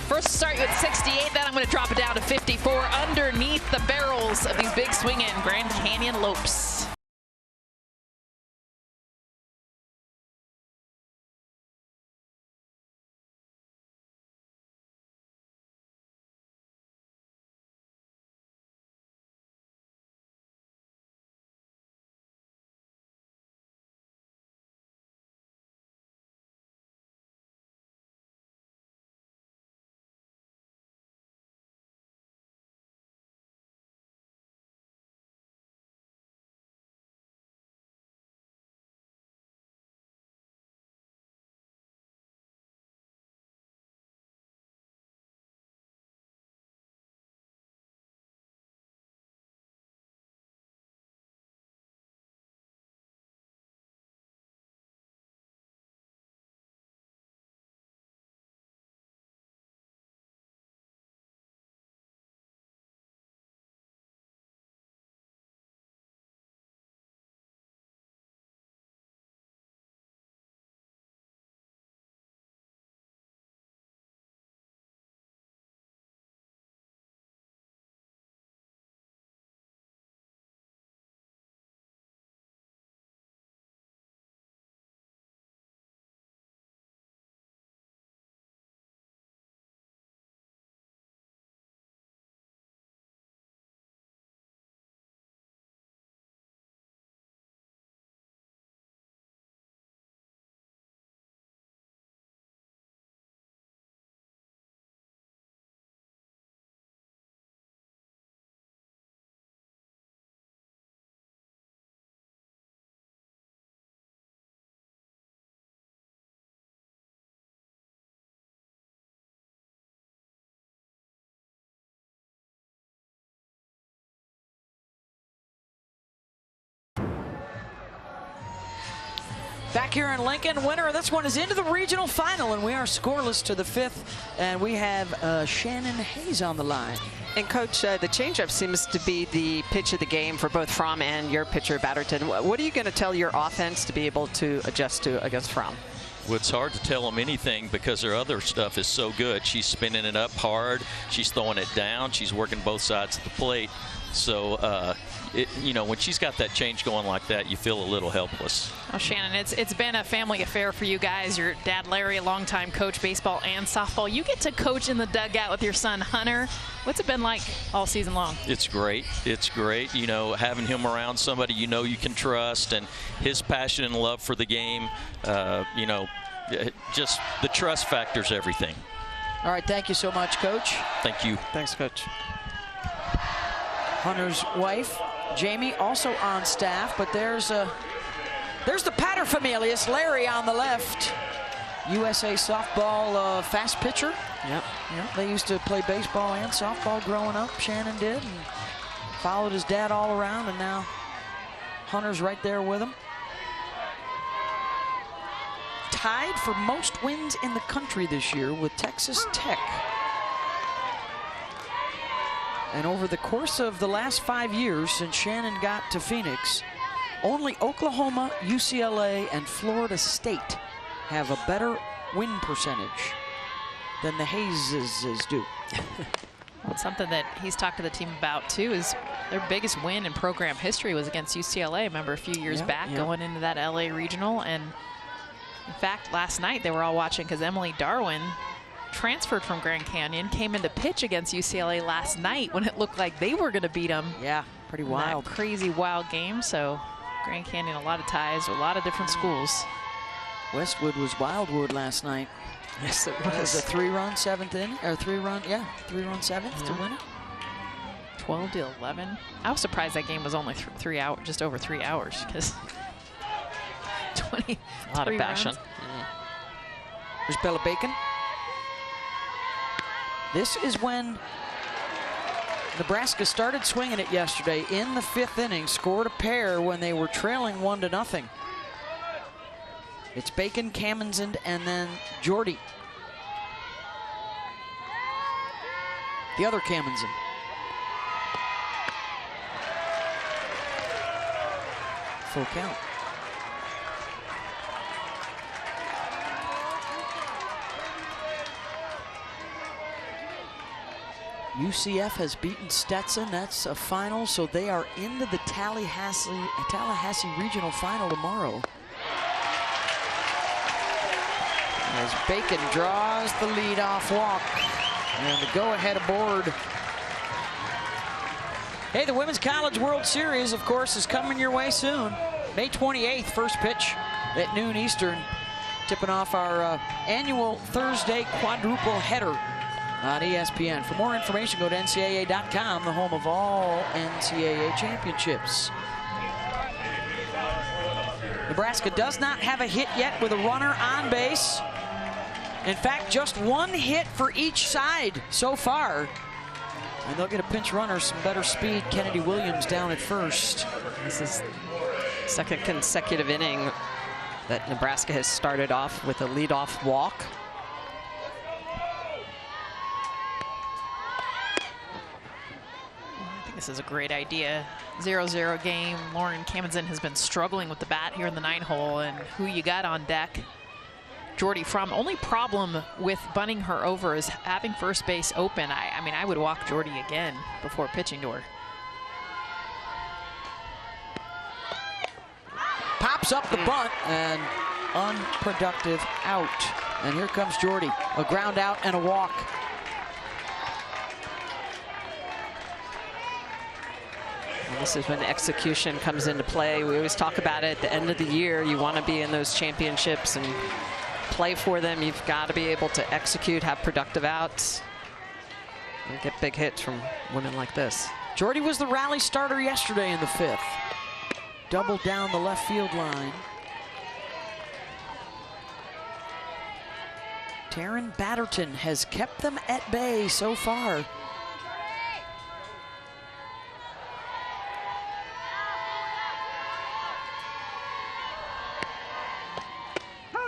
First start you at 68, then I'm going to drop it down to 54 underneath the barrels of these big swinging Grand Canyon Lopes. Back here in Lincoln, winner of this one is into the regional final, and we are scoreless to the 5th, and we have Shannon Hayes on the line. And Coach, the changeup seems to be the pitch of the game for both Fromm and your pitcher, Batterton. What are you going to tell your offense to be able to adjust to against Fromm? Well, it's hard to tell them anything because their other stuff is so good. She's spinning it up hard. She's throwing it down. She's working both sides of the plate. So, you know, when she's got that change going like that, you feel a little helpless. Oh, Shannon, it's been a family affair for you guys. Your dad, Larry, a longtime coach, baseball and softball. You get to coach in the dugout with your son, Hunter. What's it been like all season long? It's great. It's great. You know, having him around somebody you know you can trust, and his passion and love for the game, you know, just the trust factor's everything. All right, thank you so much, Coach. Thank you. Thanks, Coach. Hunter's wife, Jamie, also on staff, but there's the paterfamilias, Larry on the left. USA softball fast pitcher. Yep. They used to play baseball and softball growing up, Shannon did, and followed his dad all around, and now Hunter's right there with him. Tied for most wins in the country this year with Texas Tech. And over the course of the last 5 years since Shannon got to Phoenix, only Oklahoma, UCLA, and Florida State have a better win percentage than the Hayeses do. Well, something that he's talked to the team about, too, is their biggest win in program history was against UCLA. Remember, a few years back, going into that LA regional. And, in fact, last night they were all watching because Emily Darwin transferred from Grand Canyon, came into pitch against UCLA last night when it looked like they were going to beat them. Yeah, pretty wild. Crazy, wild game. So Grand Canyon, a lot of ties, a lot of different schools. Westwood was Wildwood last night. Yes, it It was was. a 3-run 7th inning, or 3-run 7th to win it. 12 to 11. I was surprised that game was only 3 hours, just over 3 hours, because 20. A lot of passion. There's Bella Bacon. This is when Nebraska started swinging it yesterday in the 5th inning, scored a pair when they were trailing 1-0. It's Bacon, Kamenzend, and then Jordy. The other Kamenzend. Full count. UCF has beaten Stetson. That's a final, so they are into the Tallahassee regional final tomorrow. As Bacon draws the leadoff walk, and the go-ahead aboard. Hey, the Women's College World Series, of course, is coming your way soon. May 28th, first pitch at noon Eastern, tipping off our annual Thursday quadruple header on ESPN. For more information, go to NCAA.com, the home of all NCAA championships. Nebraska does not have a hit yet with a runner on base. In fact, just one hit for each side so far. And they'll get a pinch runner, some better speed. Kennedy Williams down at first. This is second consecutive inning that Nebraska has started off with a leadoff walk. This is a great idea. 0-0 game. Lauren Kamenzend has been struggling with the bat here in the 9-hole, and who you got on deck? Jordy Fromm. Only problem with bunting her over is having first base open. I mean, I would walk Jordy again before pitching to her. Pops up the bunt, and unproductive out. And here comes Jordy. A ground out and a walk. This is when execution comes into play. We always talk about it at the end of the year. You want to be in those championships and play for them. You've got to be able to execute, have productive outs, and get big hits from women like this. Jordy was the rally starter yesterday in the 5th. Doubled down the left field line. Taryn Batterton has kept them at bay so far.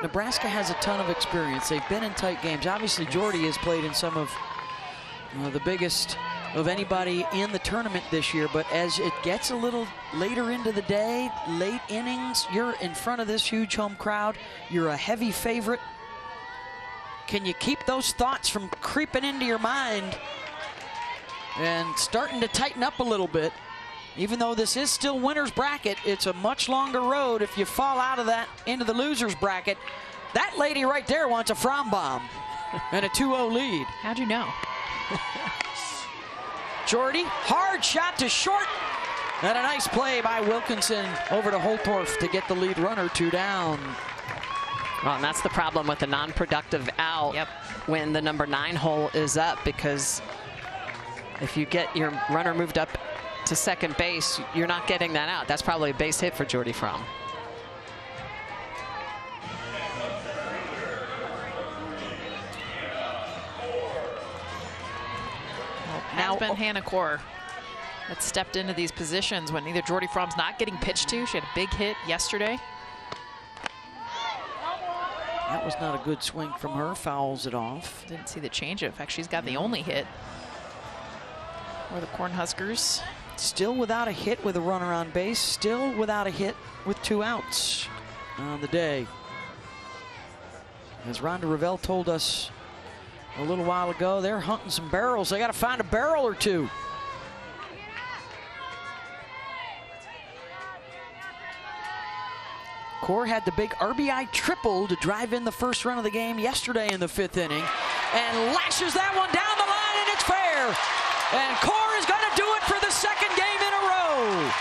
Nebraska has a ton of experience. They've been in tight games. Obviously, Jordy has played in some of the biggest of anybody in the tournament this year, but as it gets a little later into the day, late innings, you're in front of this huge home crowd. You're a heavy favorite. Can you keep those thoughts from creeping into your mind and starting to tighten up a little bit? Even though this is still winner's bracket, it's a much longer road if you fall out of that into the loser's bracket. That lady right there wants a Fromm bomb and a 2-0 lead. How'd you know? Jordy, hard shot to short. And a nice play by Wilkinson over to Holtorf to get the lead runner 2 down. Well, and that's the problem with the non-productive out when the number 9 hole is up, because if you get your runner moved up to second base, you're not getting that out. That's probably a base hit for Jordy Fromm. Now, been Hannah Core that stepped into these positions when either Jordy Fromm's not getting pitched to. She had a big hit yesterday. That was not a good swing from her. Fouls it off. Didn't see the change. In fact, she's got the only hit for the Cornhuskers. Still without a hit with a runner on base. Still without a hit with 2 outs on the day. As Rhonda Revelle told us a little while ago, they're hunting some barrels. They got to find a barrel or 2. Core had the big RBI triple to drive in the first run of the game yesterday in the 5th inning, and lashes that one down the line, and it's fair. And Core is going to do it for the 2nd game in a row.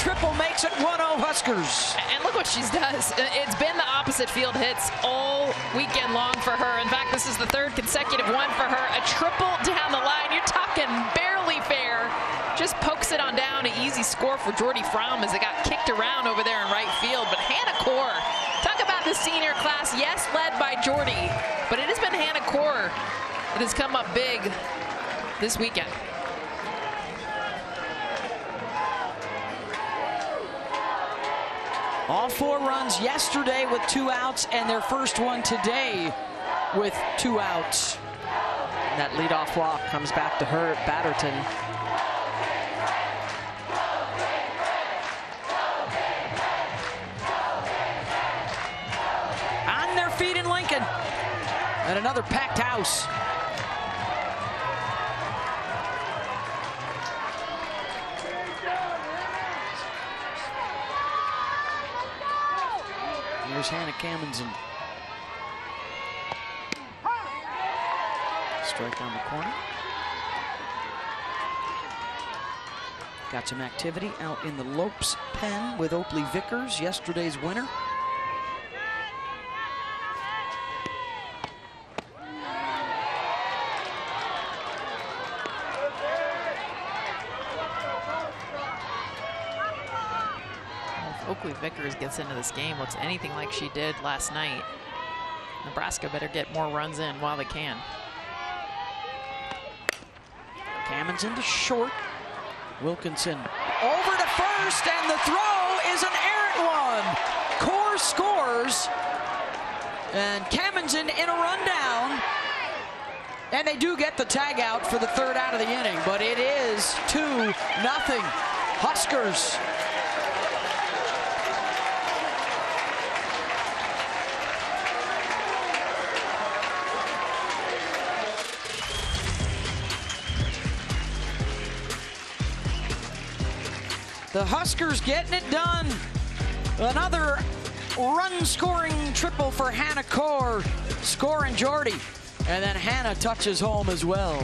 Triple makes it 1-0 Huskers. And look what she does. It's been the opposite field hits all weekend long for her. In fact, this is the 3rd consecutive one for her. A triple down the line. You're talking barely fair. Just pokes it on down. An easy score for Jordy Fromm as it got kicked around over there in right field. But Hannah Core, talk about the senior class. Yes, led by Jordy, but it has been Hannah Core that has come up big this weekend. All 4 runs yesterday with 2 outs, and their first one today with 2 outs. And that leadoff walk comes back to her, Batterton. On their feet in Lincoln. And another packed house. Here's Hannah Camenzind. Strike on the corner. Got some activity out in the Lopes pen with Oakley Vickers, yesterday's winner. Oakley Vickers gets into this game, looks anything like she did last night. Nebraska better get more runs in while they can. Camenzind to short. Wilkinson over to first, and the throw is an errant one. Core scores, and Camenzind in a rundown. And they do get the tag out for the 3rd out of the inning, but it is 2-0 Huskers. The Huskers getting it done. Another run-scoring triple for Hannah Core, scoring Jordy. And then Hannah touches home as well.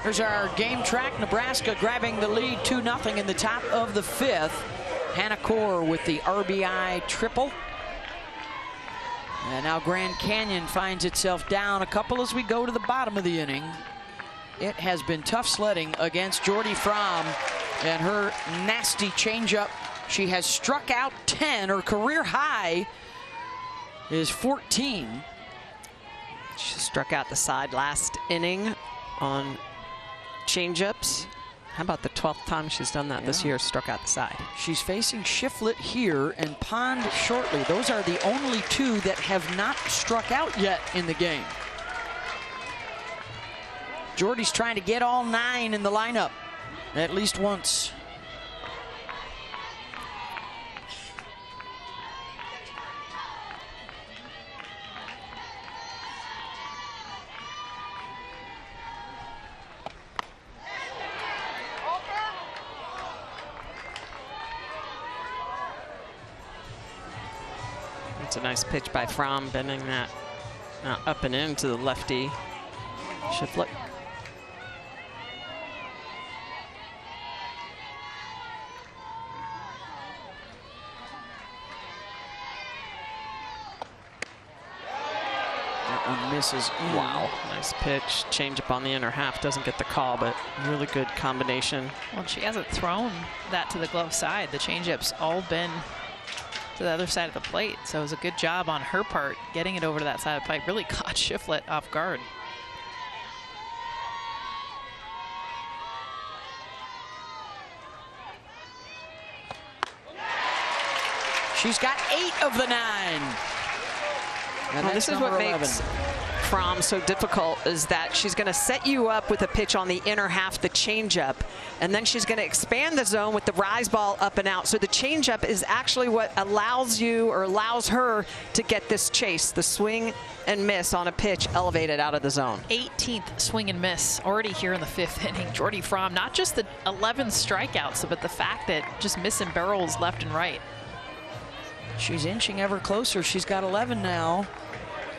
Here's our game track. Nebraska grabbing the lead 2-0 in the top of the 5th. Hannah Core with the RBI triple. And now Grand Canyon finds itself down a couple as we go to the bottom of the inning. It has been tough sledding against Jordy Fromm and her nasty changeup. She has struck out 10. Her career high is 14. She struck out the side last inning on changeups. How about the 12th time she's done that this year, struck out the side? She's facing Shiflett here and Pond shortly. Those are the only two that have not struck out yet in the game. Jordy's trying to get all 9 in the lineup at least once. It's a nice pitch by Fromm, bending that up and into the lefty Shiflett. That one misses. Wow, nice pitch. Change up on the inner half, doesn't get the call, but really good combination. Well, she hasn't thrown that to the glove side. The changeup's all been to the other side of the plate. So it was a good job on her part getting it over to that side of the plate. Really caught Shiflett off guard. She's got 8 of the 9. And this is what 11. makes Fromm so difficult, is that she's going to set you up with a pitch on the inner half, the changeup, and then she's going to expand the zone with the rise ball up and out. So the changeup is actually what allows you, or allows her, to get this chase, the swing and miss on a pitch elevated out of the zone. 18th swing and miss already here in the 5th inning. Jordy Fromm, not just the 11 strikeouts, but the fact that just missing barrels left and right. She's inching ever closer. She's got 11 now.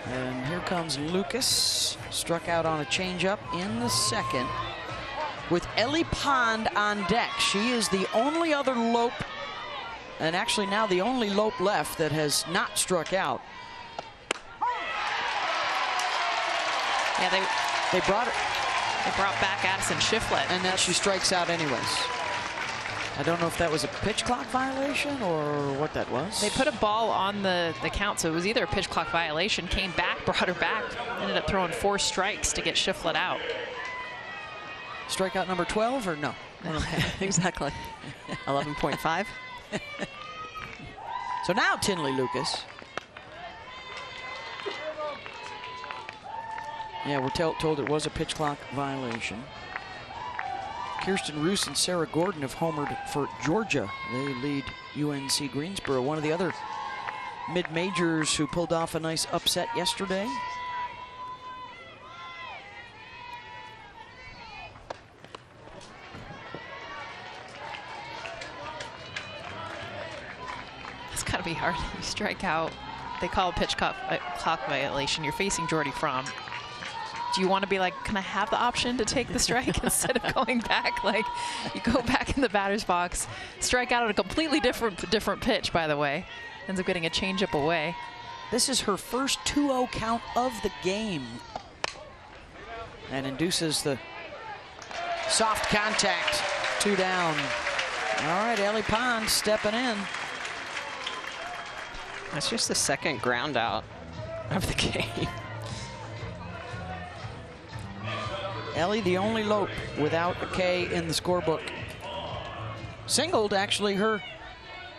And here comes Lucas, struck out on a changeup in the 2nd. With Ellie Pond on deck, she is the only other Lope, and actually now the only Lope left that has not struck out. Yeah, they brought back Addison Shiflett, and then she strikes out anyways. I don't know if that was a pitch clock violation or what that was. They put a ball on the count, so it was either a pitch clock violation, came back, brought her back, ended up throwing 4 strikes to get Shiflett out. Strikeout number 12 or no? Exactly. 11.5. So now Tinley Lucas. Yeah, we're told it was a pitch clock violation. Kirsten Roos and Sarah Gordon have homered for Georgia. They lead UNC Greensboro, one of the other mid-majors who pulled off a nice upset yesterday. It's got to be hard. You strike out. They call a pitch clock violation. You're facing Jordy Fromm. Do you want to be like, can I have the option to take the strike instead of going back? Like, you go back in the batter's box, strike out at a completely different pitch, by the way. Ends up getting a changeup away. This is her first 2-0 count of the game. And induces the soft contact, 2 down. All right, Ellie Pond stepping in. That's just the 2nd ground out of the game. Ellie, the only Lope without a K in the scorebook. Singled, actually, her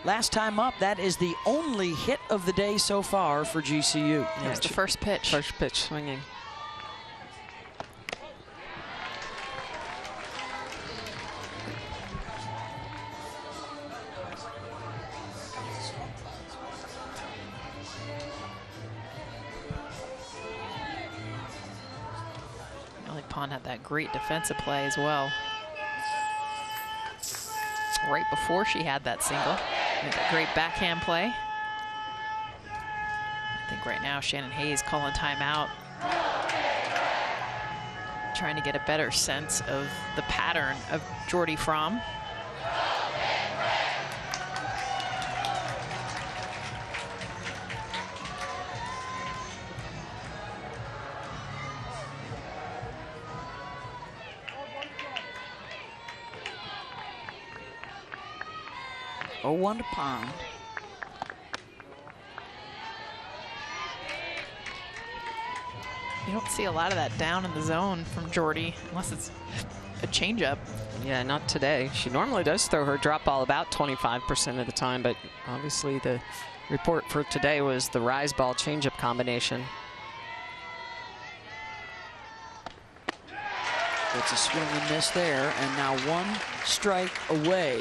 last time up. That is the only hit of the day so far for GCU. Yeah, it's the first pitch. First pitch swinging. Pond had that great defensive play as well. Right before she had that single. Made that great backhand play. I think right now Shannon Hayes calling timeout. trying to get a better sense of the pattern of Jordy Fromm. Oh, 1 to Pond. You don't see a lot of that down in the zone from Jordy, unless it's a changeup. Yeah, not today. She normally does throw her drop ball about 25% of the time, but obviously the report for today was the rise ball changeup combination. It's a swing and miss there, and now 1 strike away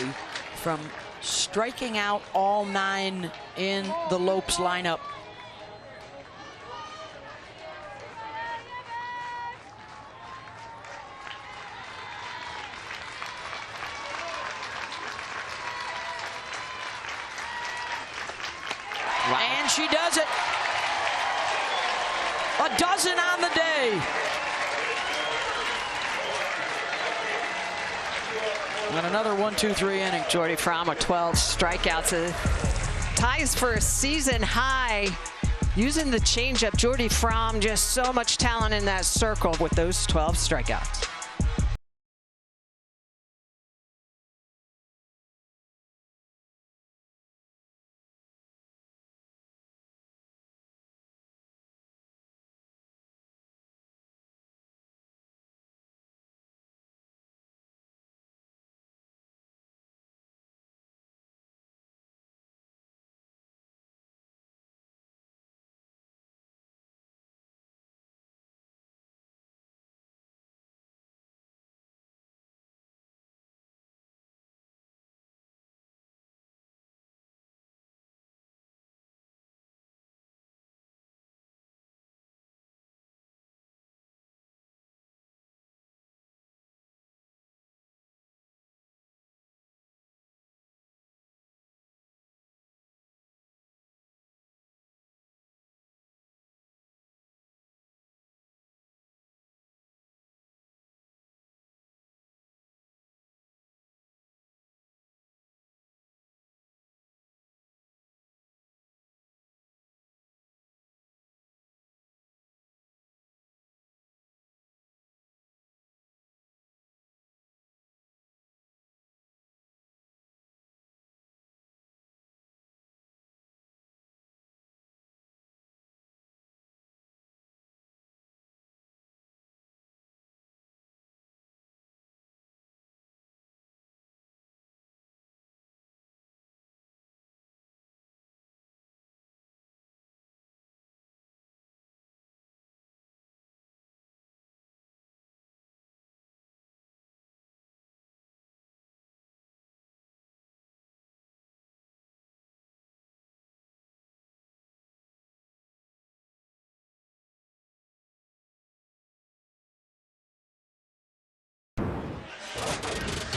from striking out all 9 in the Lopes lineup. Wow. And she does it. A dozen on the day. And another 1-2-3 inning. Jordy Fromm with 12 strikeouts. Ties for a season high. Using the changeup, Jordy Fromm, just so much talent in that circle with those 12 strikeouts.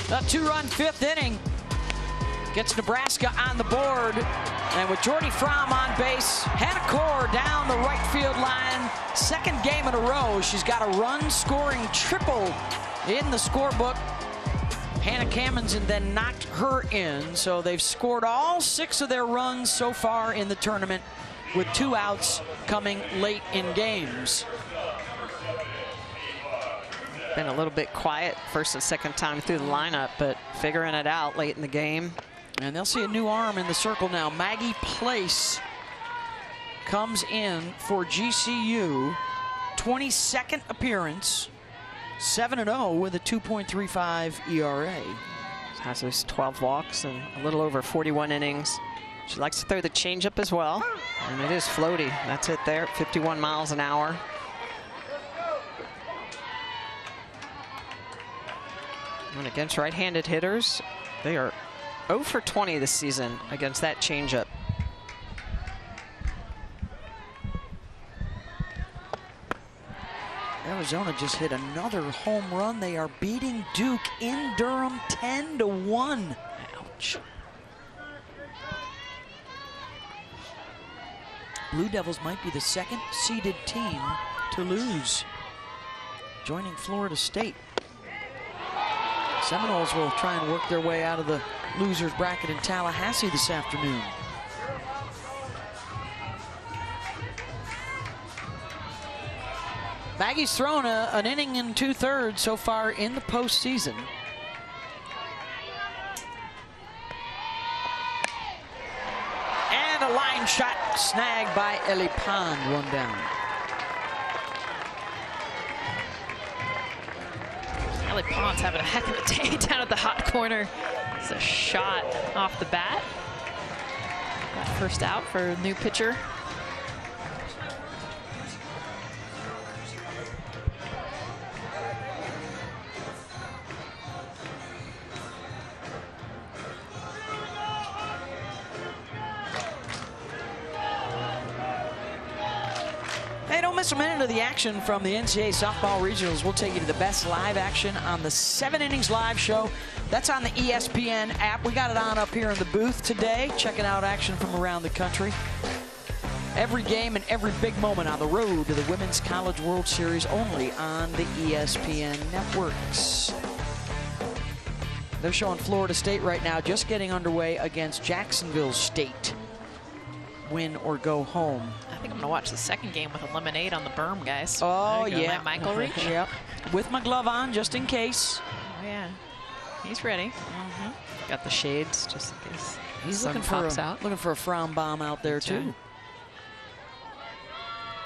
A 2-run 5th inning gets Nebraska on the board. And with Jordy Fromm on base, Hannah Core down the right field line. 2nd game in a row. She's got a run-scoring triple in the scorebook. Hannah Kammensen then knocked her in. So they've scored all 6 of their runs so far in the tournament, with 2 outs coming late in games. Been a little bit quiet first and second time through the lineup, but figuring it out late in the game. And they'll see a new arm in the circle now. Maggie Place comes in for GCU. 22nd appearance. 7-0 with a 2.35 ERA. Has those 12 walks and a little over 41 innings. She likes to throw the changeup as well. And it is floaty. That's it there, 51 miles an hour. And against right-handed hitters, they are 0 for 20 this season against that changeup. Arizona just hit another home run. They are beating Duke in Durham 10-1. Ouch. Blue Devils might be the 2nd seeded team to lose. joining Florida State. Seminoles will try and work their way out of the losers bracket in Tallahassee this afternoon. Maggie's thrown an inning and 2/3 so far in the postseason. And a line shot snagged by Ellie Pond, 1 down. Ellie Pond's having a heck of a day down at the hot corner. It's a shot off the bat. Got first out for a new pitcher. Hey, don't miss a minute of the action from the NCAA Softball Regionals. We'll take you to the best live action on the 7 Innings Live show. That's on the ESPN app. We got it on up here in the booth today, checking out action from around the country. Every game and every big moment on the road to the Women's College World Series, only on the ESPN networks. They're showing Florida State right now just getting underway against Jacksonville State. Win or go home. I think I'm going to watch the second game with a lemonade on the berm, guys. Oh, yeah. Let Michael reach. Yep. With my glove on, just in case. Oh, yeah. He's ready. Got the shades just in case. He's sun looking for pops out. looking for a frown bomb out there, too. right.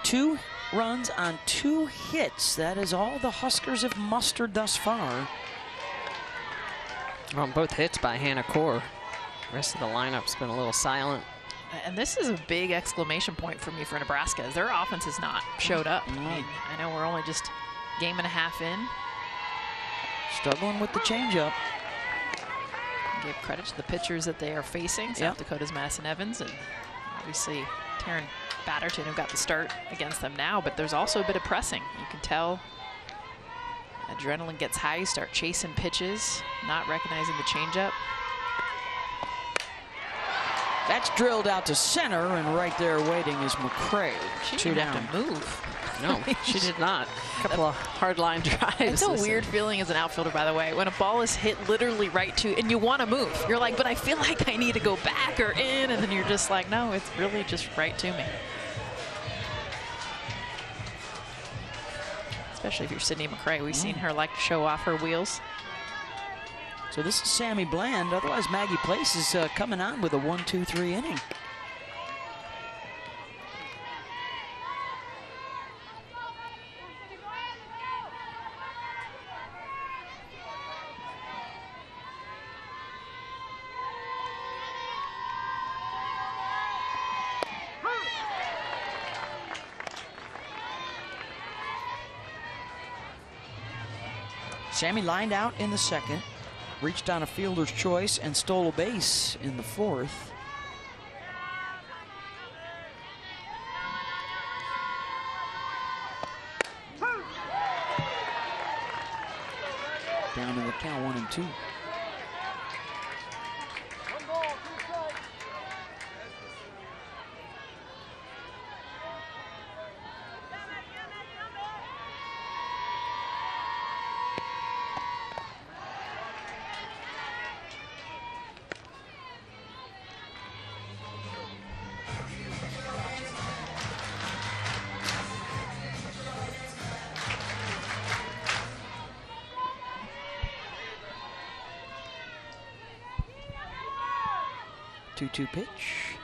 2 runs on 2 hits. That is all the Huskers have mustered thus far. Well, both hits by Hannah Core. The rest of the lineup's been a little silent. And this is a big exclamation point for me for Nebraska. Their offense has not showed up. I mean, I know we're only just game and a half in. Struggling with the changeup. Give credit to the pitchers that they are facing. South Dakota's Madison Evans and obviously Taryn Batterton, who got the start against them now, but there's also a bit of pressing. You can tell adrenaline gets high, you start chasing pitches, not recognizing the changeup. That's drilled out to center, and right there waiting is McCray. She 2 didn't down. have to move. No, she did not. A couple of hard line drives. It's a weird feeling as an outfielder, by the way, when a ball is hit literally right to, and you want to move. You're like, but I feel like I need to go back or in, and then you're just like, no, it's really just right to me. Especially if you're Sydney McCray. We've seen her like to show off her wheels. So this is Sammy Bland. Otherwise, Maggie Place is coming on with a 1-2-3 inning. Sammy lined out in the second. Reached on a fielder's choice and stole a base in the 4th. Down in the count, 1-2. Two pitch.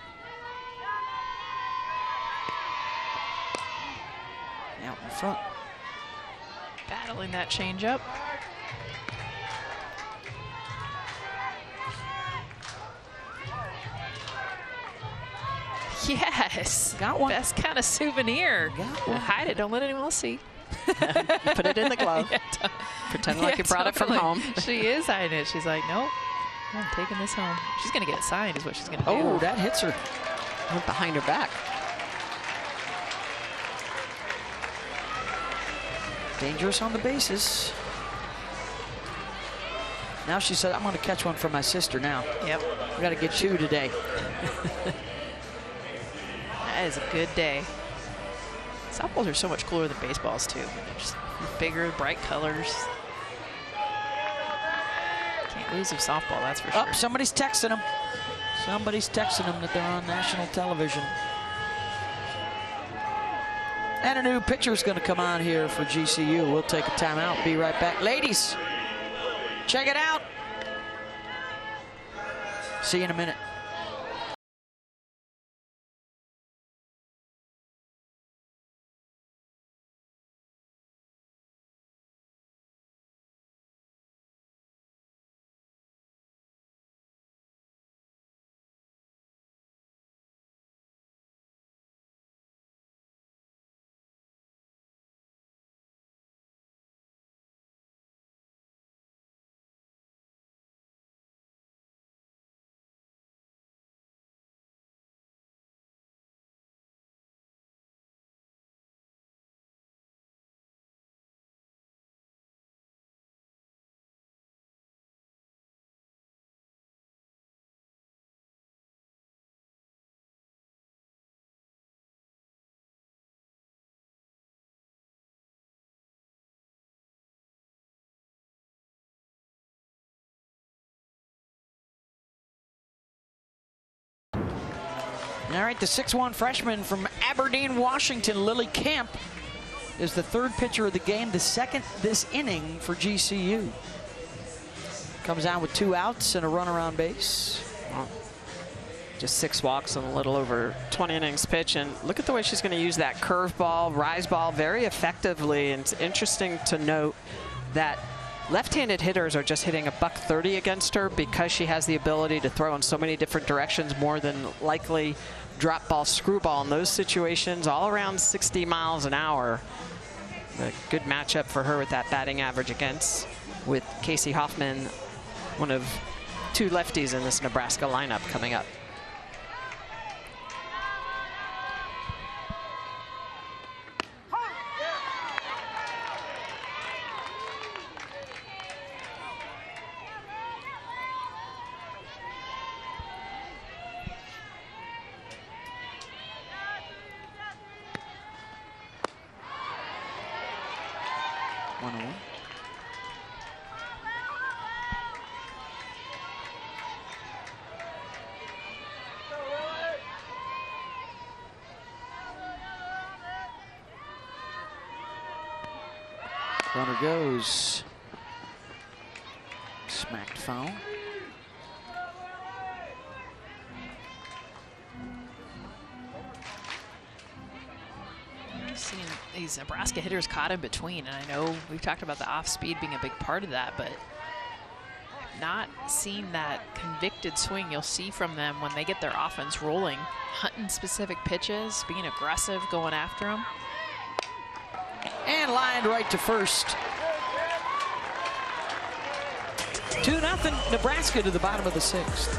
Out in front. Battling that changeup. Yes. Got one. Best kind of souvenir. Got one. Hide it. Don't let anyone else see. Put it in the glove. Yeah, Pretend like you brought it from totally. home. She is hiding it. She's like, nope. I'm taking this home. She's going to get it signed is what she's going to do. Oh, that hits her. Went behind her back. Dangerous on the bases. Now she said, I'm going to catch one for my sister now. Yep. We got to get 2 today. That is a good day. Softballs are so much cooler than baseballs, too. They're just bigger, bright colors. Can't lose with softball, that's for sure. Oh, somebody's texting them. Somebody's texting them that they're on national television. And a new pitcher's going to come on here for GCU. We'll take a timeout. Be right back. Ladies, check it out. See you in a minute. All right, the 6'1" freshman from Aberdeen, Washington, Lily Camp, is the third pitcher of the game, the second this inning for GCU. Comes out with 2 outs and a runner on base. Just 6 walks and a little over 20 innings pitch. And look at the way she's going to use that curveball, rise ball very effectively. And it's interesting to note that left-handed hitters are just hitting $130 against her because she has the ability to throw in so many different directions, more than likely drop ball, screwball in those situations, all around 60 miles an hour. A good matchup for her with that batting average with Casey Hoffman, one of 2 lefties in this Nebraska lineup coming up. Runner goes. Smacked foul. Seeing these Nebraska hitters caught in between, and I know we've talked about the off speed being a big part of that, but I've not seen that convicted swing you'll see from them when they get their offense rolling, hunting specific pitches, being aggressive, going after them. And lined right to first. 2-0 Nebraska to the bottom of the 6th.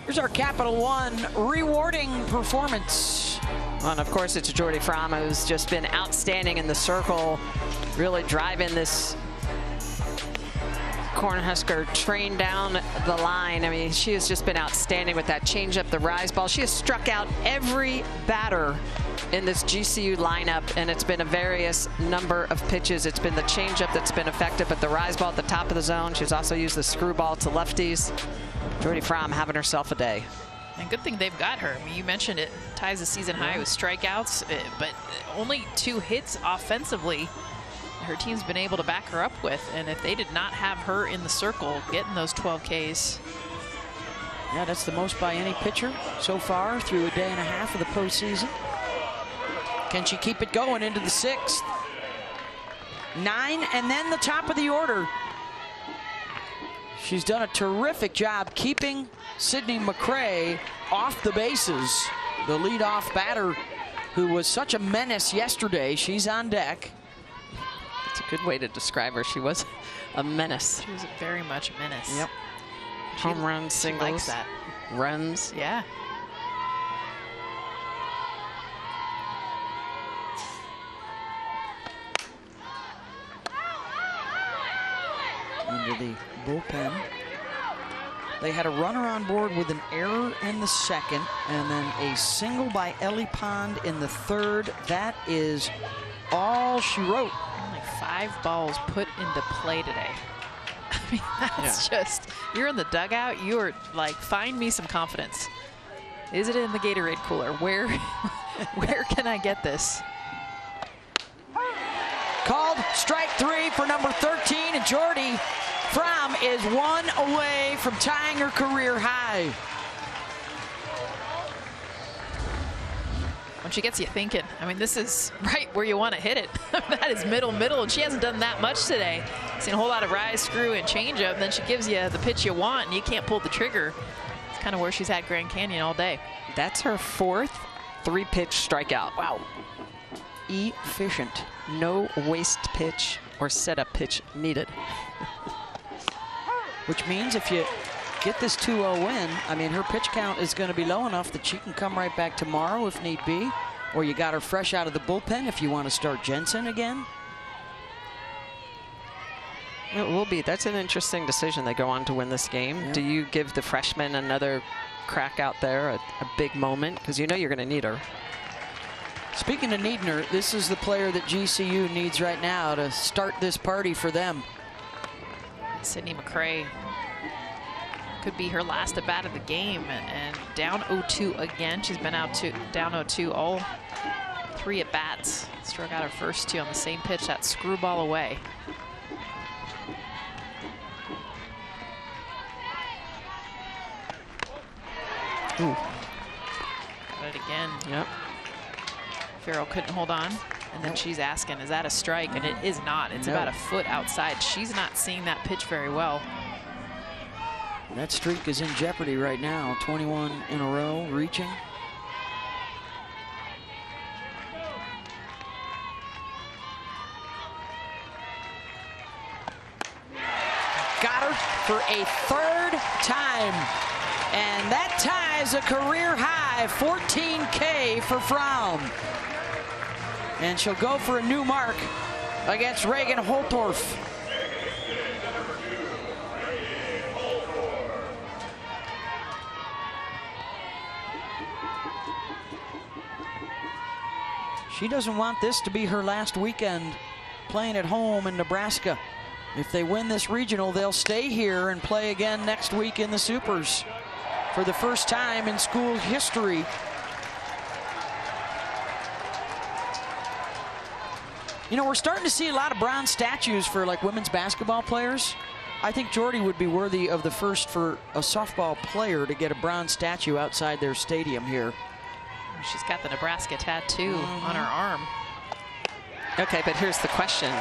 Here's our Capital One rewarding performance. Well, and of course, it's Jordy Fromm, who's just been outstanding in the circle, really driving this Cornhusker train down the line. I mean, she has just been outstanding with that changeup, the rise ball. She has struck out every batter in this GCU lineup, and it's been a various number of pitches. It's been the changeup that's been effective, but the rise ball at the top of the zone. She's also used the screwball to lefties. Jordy Fromm having herself a day. And good thing they've got her. I mean, you mentioned it ties the season high with strikeouts, but only 2 hits offensively her team's been able to back her up with. And if they did not have her in the circle getting those 12 Ks. Yeah, that's the most by any pitcher so far through a day and a half of the postseason. Can she keep it going into the 6th? 9, and then the top of the order. She's done a terrific job keeping Sydney McCray off the bases. The leadoff batter, who was such a menace yesterday, she's on deck. That's a good way to describe her. She was a menace. She was very much a menace. Yep. Home runs, singles, likes that. Runs. Yeah. Into the bullpen. They had a runner on board with an error in the 2nd, and then a single by Ellie Pond in the 3rd. That is all she wrote. Only 5 balls put into play today. I mean, that's just, you're in the dugout, you are like, find me some confidence. Is it in the Gatorade cooler? Where can I get this? Called strike 3 for number 13, and Jordy Fromm is 1 away from tying her career high. When she gets you thinking, I mean, this is right where you want to hit it. That is middle, and she hasn't done that much today. Seen a whole lot of rise, screw, and changeup, and then she gives you the pitch you want, and you can't pull the trigger. It's kind of where she's had Grand Canyon all day. That's her 4th 3-pitch strikeout. Wow. Efficient. No waste pitch or setup pitch needed. Which means if you get this 2-0 win, I mean, her pitch count is going to be low enough that she can come right back tomorrow if need be. Or you got her fresh out of the bullpen if you want to start Jensen again. It will be. That's an interesting decision. They go on to win this game. Yeah. Do you give the freshman another crack out there, a big moment? Because you know you're going to need her. Speaking of needing her, this is the player that GCU needs right now to start this party for them. Sydney McCray could be her last at bat of the game, and down 0-2 again. She's been down 0-2 all 3 at bats. Struck out her first 2 on the same pitch, that screwball away. Ooh. Got it again. Yep. Farrell couldn't hold on, and then she's asking, is that a strike? And it is not. It's about a foot outside. She's not seeing that pitch very well. That streak is in jeopardy right now. 21 in a row, reaching. Got her for a 3rd time. And that ties a career high 14K for Fromm. And she'll go for a new mark against Reagan Holtorf. She doesn't want this to be her last weekend playing at home in Nebraska. If they win this regional, they'll stay here and play again next week in the Supers for the first time in school history. You know, we're starting to see a lot of bronze statues for like women's basketball players. I think Jordy would be worthy of the first for a softball player to get a bronze statue outside their stadium here. She's got the Nebraska tattoo on her arm. Okay, but here's the question.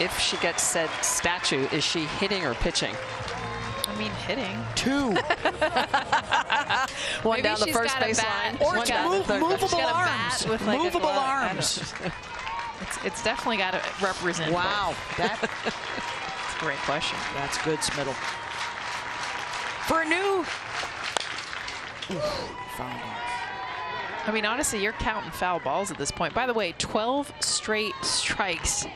If she gets said statue, is she hitting or pitching? I mean, hitting. 2. One down the first baseline. Or movable arms. With like movable arms. It's definitely got to represent. Wow. That's a great question. That's good, Smittle. For a new Foul. I mean, honestly, you're counting foul balls at this point. By the way, 12 straight strikes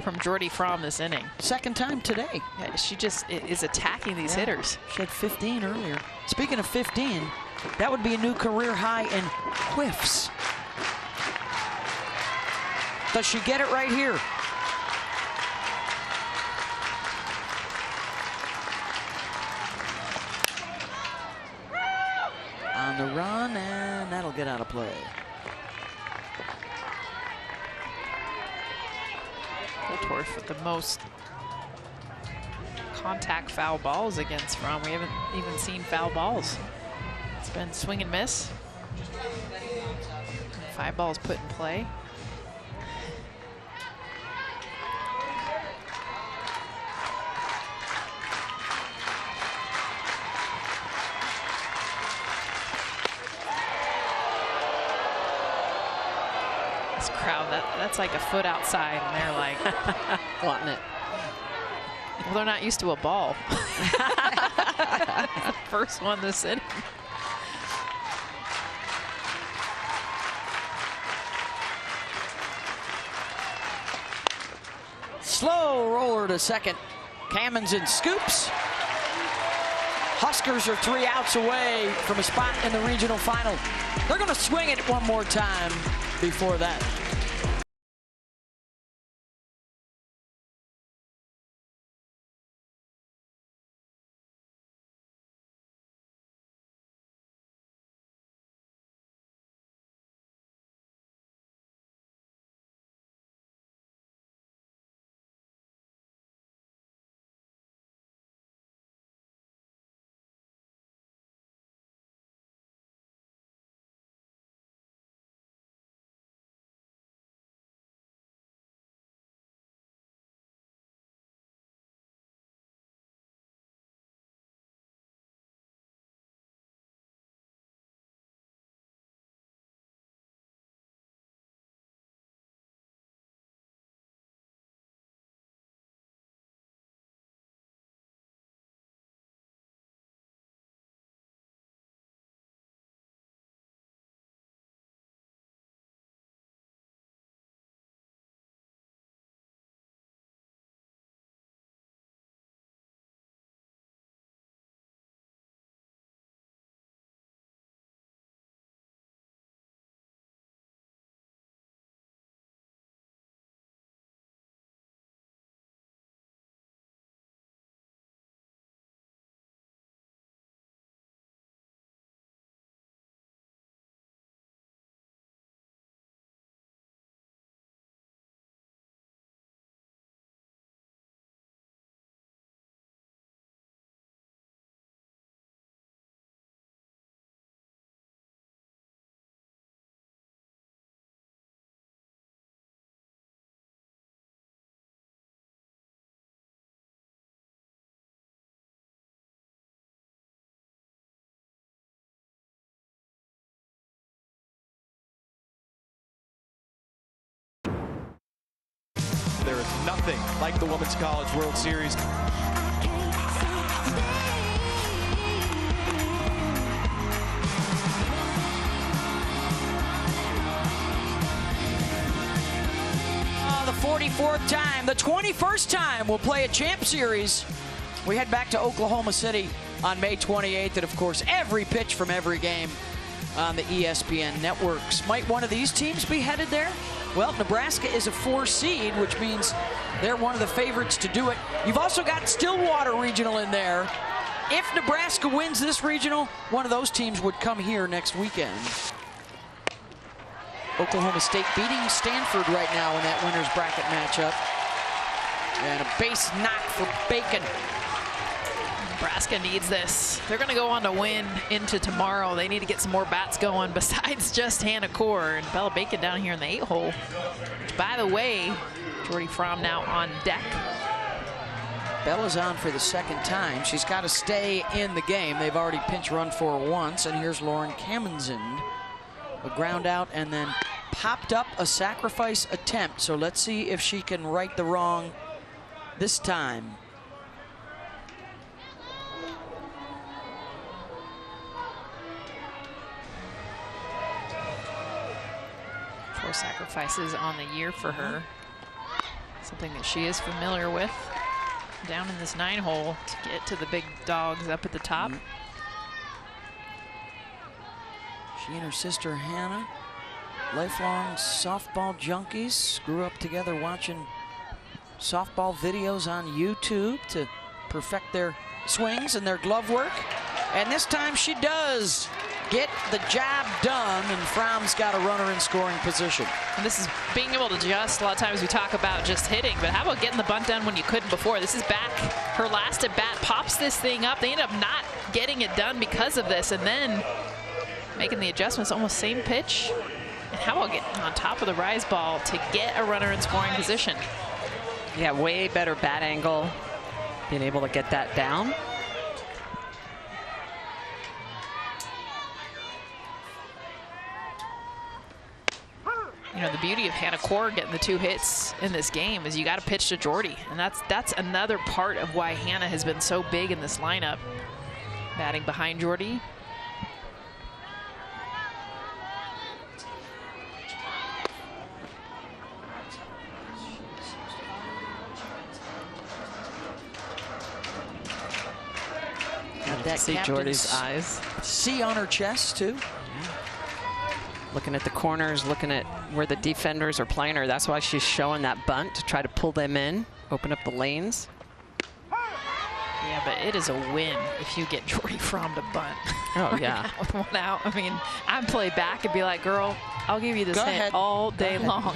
from Jordy Fromm this inning. Second time today. Yeah, she just is attacking these hitters. She had 15 earlier. Speaking of 15, that would be a new career high in whiffs. Does she get it right here? On the run, and that'll get out of play. Holtorf with the most contact foul balls against Fromm. We haven't even seen foul balls. It's been swing and miss. 5 balls put in play. Crowd, that's like a foot outside, and they're like wanting it. Well, they're not used to a ball. First one this inning. Slow roller to second. Kammensen scoops. Huskers are 3 outs away from a spot in the regional final. They're going to swing it one more time before that. There is nothing like the Women's College World Series. The 44th time, the 21st time we'll play a Champ Series. We head back to Oklahoma City on May 28th, and of course, every pitch from every game on the ESPN networks. Might one of these teams be headed there? Well, Nebraska is a 4 seed, which means they're one of the favorites to do it. You've also got Stillwater Regional in there. If Nebraska wins this regional, one of those teams would come here next weekend. Oklahoma State beating Stanford right now in that winner's bracket matchup. And a base knock for Bacon. Nebraska needs this. They're going to go on to win into tomorrow. They need to get some more bats going besides just Hannah Core and Bella Bacon down here in the 8-hole. By the way, Jordy Fromm now on deck. Bella's on for the second time. She's got to stay in the game. They've already pinch run for her once, and here's Lauren Kammensen. A ground out and then popped up a sacrifice attempt. So let's see if she can right the wrong this time. sacrifices on the year for her. Something that she is familiar with. Down in this 9-hole to get to the big dogs up at the top. She and her sister Hannah, lifelong softball junkies, grew up together watching softball videos on YouTube to perfect their swings and their glove work. And this time she does get the job done, and Fromm's got a runner in scoring position. And this is being able to just, a lot of times we talk about just hitting, but how about getting the bunt done when you couldn't before? This is back, her last at bat, pops this thing up. They end up not getting it done because of this, and then making the adjustments, almost same pitch. And how about getting on top of the rise ball to get a runner in scoring position? Yeah, way better bat angle, being able to get that down. You know, the beauty of Hannah Core getting the 2 hits in this game is you got to pitch to Jordy, and that's another part of why Hannah has been so big in this lineup. Batting behind Jordy. Got that see Jordy's eyes. C on her chest too. Looking at the corners, looking at where the defenders are playing her. That's why she's showing that bunt to try to pull them in, open up the lanes. Yeah, but it is a win if you get Jordy Fromm to bunt. Oh, yeah. With 1 out. I mean, I'd play back and be like, girl, I'll give you this hit all day long.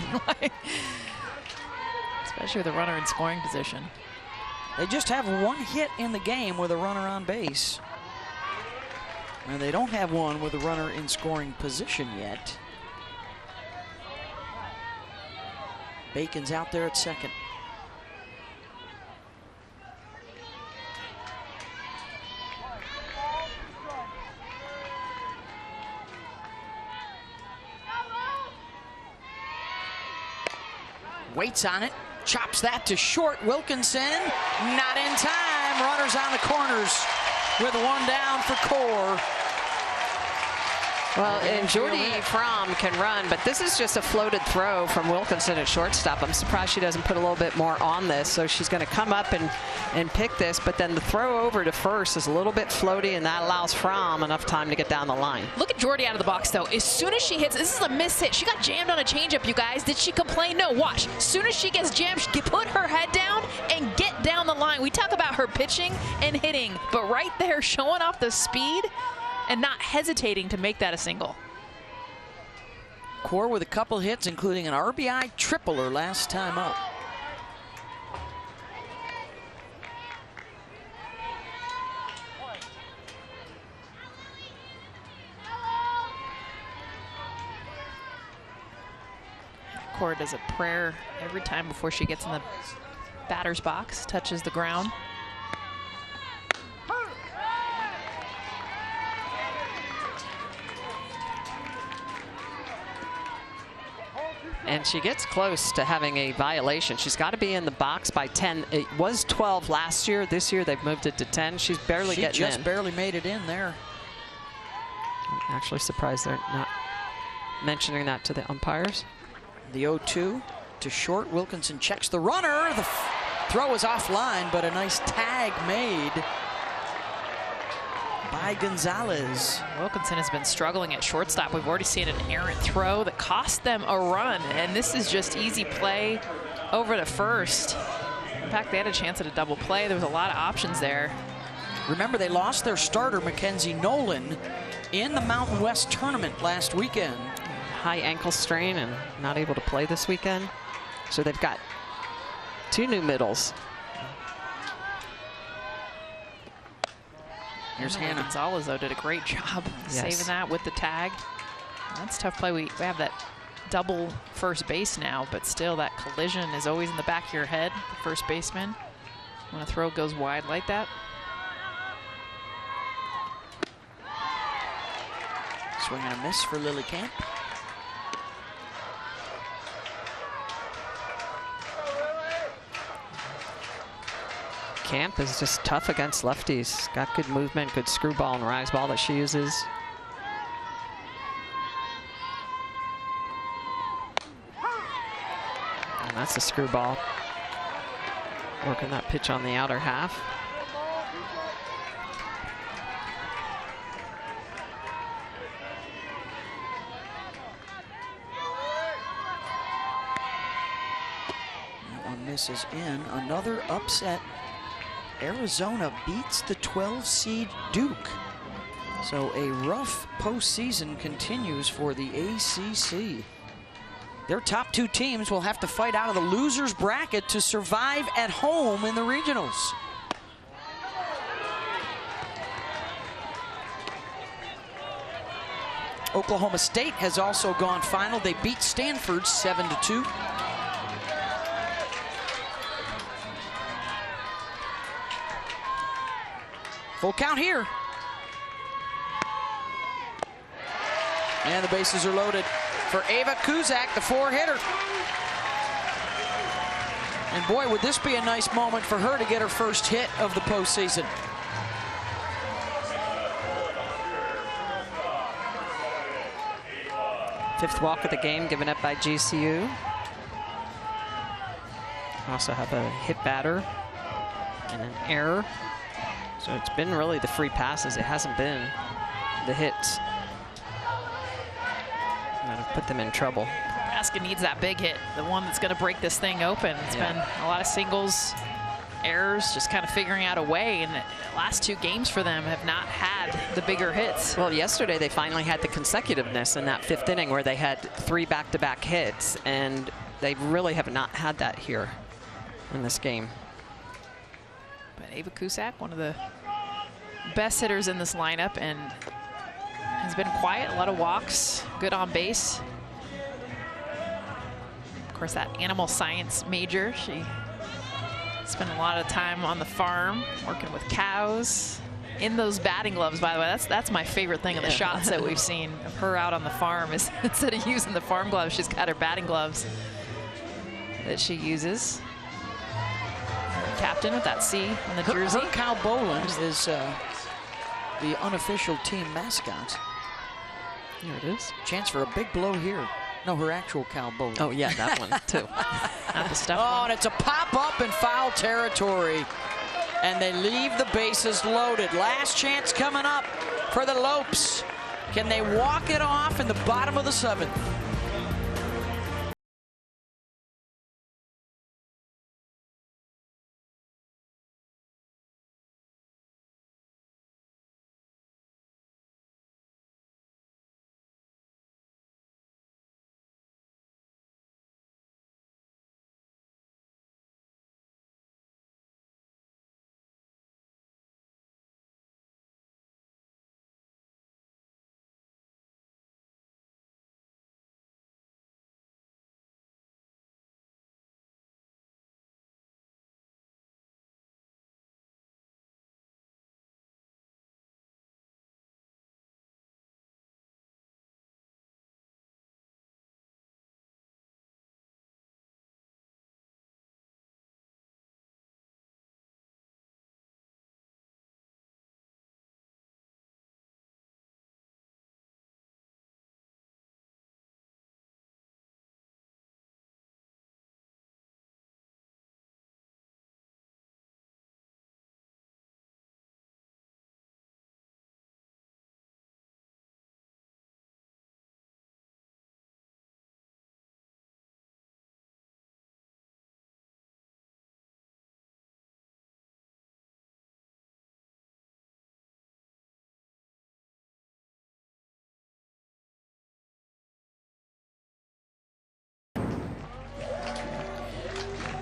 Especially with a runner in scoring position. They just have 1 hit in the game with a runner on base. And they don't have one with a runner in scoring position yet. Bacon's out there at second. Waits on it, chops that to short. Wilkinson, not in time. Runners on the corners with 1 down for Core. Well, and Jordy Fromm can run, but this is just a floated throw from Wilkinson at shortstop. I'm surprised she doesn't put a little bit more on this. So she's going to come up and pick this, but then the throw over to first is a little bit floaty, and that allows Fromm enough time to get down the line. Look at Jordy out of the box, though. As soon as she hits, this is a miss hit. She got jammed on a changeup, you guys. Did she complain? No, watch. As soon as she gets jammed, she can put her head down and get down the line. We talk about her pitching and hitting, but right there showing off the speed and not hesitating to make that a single. Core with a couple hits, including an RBI triple her last time up. Core does a prayer every time before she gets in the batter's box, touches the ground. And she gets close to having a violation. She's got to be in the box by 10. It was 12 last year. This year they've moved it to 10. She's barely getting in. She just barely made it in there. I'm actually surprised they're not mentioning that to the umpires. The 0-2 to short. Wilkinson checks the runner. The throw is offline, but a nice tag made by Gonzalez. Wilkinson has been struggling at shortstop. We've already seen an errant throw that cost them a run, and this is just easy play over to first. In fact, they had a chance at a double play. There was a lot of options there. Remember, they lost their starter, Mackenzie Nolan, in the Mountain West tournament last weekend. High ankle strain and not able to play this weekend. So they've got 2 new middles. Here's Hannah. Gonzalez, though, did a great job saving that with the tag. That's a tough play. We have that double first base now, but still that collision is always in the back of your head, the first baseman, when a throw goes wide like that. Swing and a miss for Lily Camp. Camp is just tough against lefties. Got good movement, good screwball and rise ball that she uses. That's a screwball. Working that pitch on the outer half. That one misses in. Another upset. Arizona beats the 12 seed Duke. So a rough postseason continues for the ACC. Their top two teams will have to fight out of the losers bracket to survive at home in the regionals. Oklahoma State has also gone final. They beat Stanford 7-2. Full count here. And the bases are loaded for Ava Kuzak, the 4-hitter. And boy, would this be a nice moment for her to get her first hit of the postseason. Fifth walk of the game given up by GCU. Also have a hit batter and an error. So it's been really the free passes. It hasn't been the hits that have put them in trouble. Nebraska needs that big hit, the one that's going to break this thing open. It's been a lot of singles, errors, just kind of figuring out a way. And the last two games for them have not had the bigger hits. Well, yesterday they finally had the consecutiveness in that fifth inning where they had 3 back-to-back hits, and they really have not had that here in this game. But Ava Kuzak, one of the best hitters in this lineup, and has been quiet, a lot of walks, good on base. Of course, that animal science major. She spent a lot of time on the farm working with cows in those batting gloves, by the way. That's my favorite thing of the shots that we've seen of her out on the farm is instead of using the farm gloves, she's got her batting gloves that she uses. Captain with that C on the jersey. Her Cal Boland is the unofficial team mascot. Here it is. Chance for a big blow here. No, her actual Cal Boland. Oh, yeah, that one, too. Not the stuff. Oh, and it's a pop-up in foul territory. And they leave the bases loaded. Last chance coming up for the Lopes. Can they walk it off in the bottom of the 7th?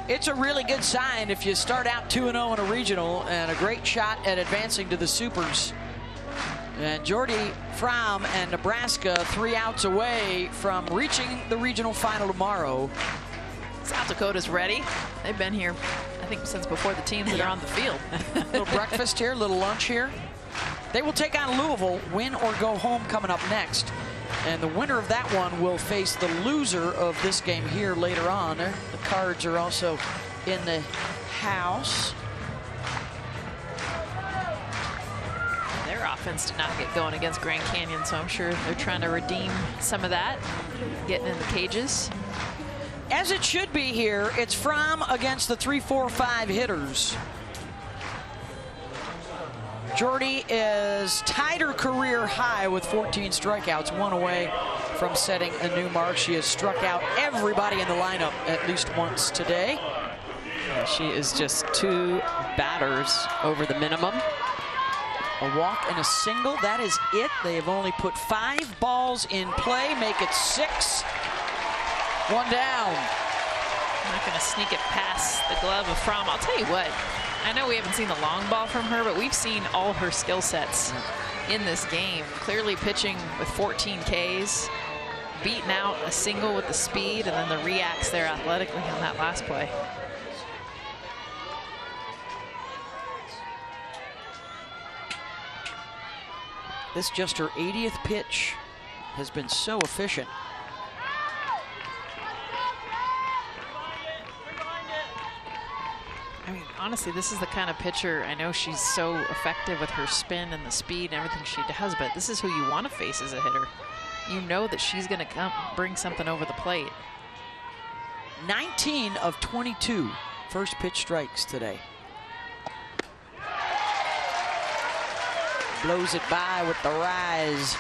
It's a really good sign if you start out 2-0 in a regional and a great shot at advancing to the Supers. And Jordy Fromm and Nebraska 3 outs away from reaching the regional final tomorrow. South Dakota's ready. They've been here, I think, since before the teams that are on the field. Little breakfast here, little lunch here. They will take on Louisville, win or go home coming up next. And the winner of that one will face the loser of this game here later on. The cards are also in the house. Their offense did not get going against Grand Canyon, so I'm sure they're trying to redeem some of that, getting in the cages. as it should be here, it's Fromm against the 3, 4, 5 hitters. Jordy is tied her career high with 14 strikeouts, 1 away from setting a new mark. She has struck out everybody in the lineup at least once today. She is just 2 batters over the minimum. A walk and a single, that is it. They have only put 5 balls in play, make it 6. 1 down. I'm not going to sneak it past the glove of Fromm. I'll tell you what, I know we haven't seen the long ball from her, but we've seen all her skill sets in this game. Clearly pitching with 14 Ks, beating out a single with the speed, and then the reacts there athletically on that last play. This just her 80th pitch, has been so efficient. I mean, honestly, this is the kind of pitcher, I know she's so effective with her spin and the speed and everything she does, but this is who you want to face as a hitter. You know that she's going to come bring something over the plate. 19 of 22 first pitch strikes today. Blows it by with the rise.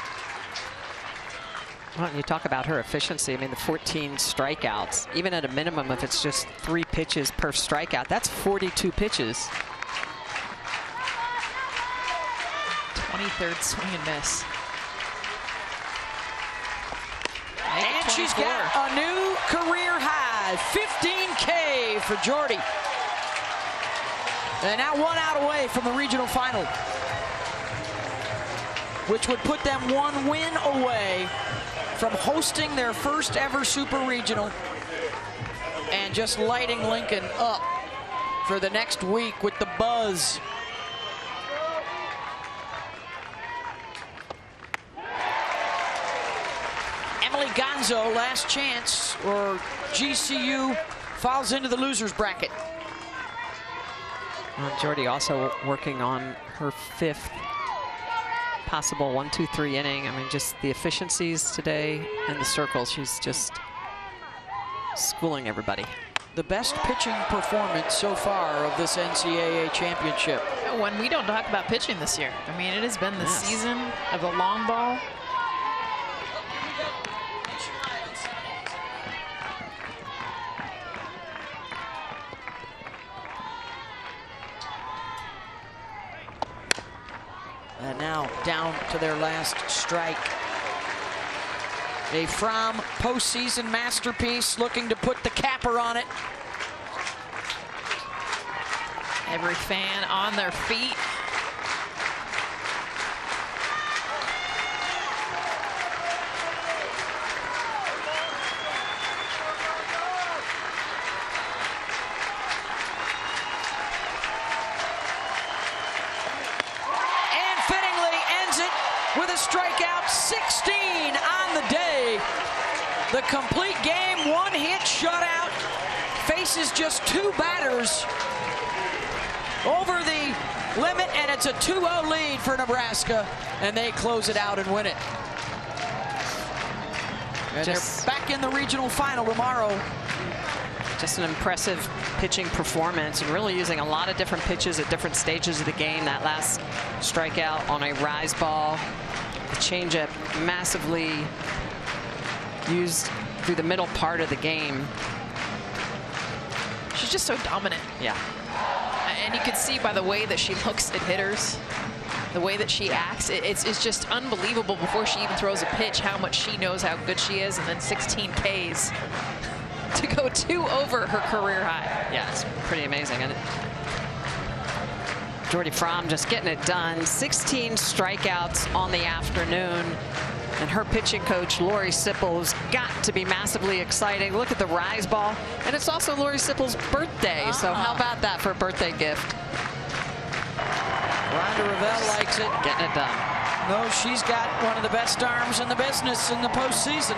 Well, you talk about her efficiency. I mean, the 14 strikeouts, even at a minimum, if it's just 3 pitches per strikeout, that's 42 pitches. 23rd swing and miss. And she's got a new career high, 15K for Jordy. And now 1 out away from the regional final, which would put them 1 win away from hosting their first ever Super Regional and just lighting Lincoln up for the next week with the buzz. Emily Gonzo, last chance, or GCU falls into the losers bracket. Jordy also working on her 5th possible 1, 2, 3 inning. I mean, just the efficiencies today and the circles. She's just schooling everybody. The best pitching performance so far of this NCAA championship. When we don't talk about pitching this year, I mean, it has been the season of the long ball. And now down to their last strike. A Fromm postseason masterpiece, looking to put the capper on it. Every fan on their feet. With a strikeout, 16 on the day. The complete game, 1 hit shutout. Faces just 2 batters over the limit, and it's a 2-0 lead for Nebraska, and they close it out and win it. And they're back in the regional final tomorrow. Just an impressive pitching performance and really using a lot of different pitches at different stages of the game. That last strikeout on a rise ball, the changeup massively used through the middle part of the game. She's just so dominant. Yeah. And you can see by the way that she looks at hitters, the way that she acts, it's just unbelievable before she even throws a pitch how much she knows how good she is, and then 16 Ks. To go 2 over her career high. Yeah, it's pretty amazing. And Jordy Fromm just getting it done. 16 strikeouts on the afternoon. And her pitching coach, Lori Sipple's got to be massively exciting. Look at the rise ball. And it's also Lori Sipple's birthday. So how about that for a birthday gift? Rhonda Revelle likes it. Getting it done. No, she's got one of the best arms in the business in the postseason.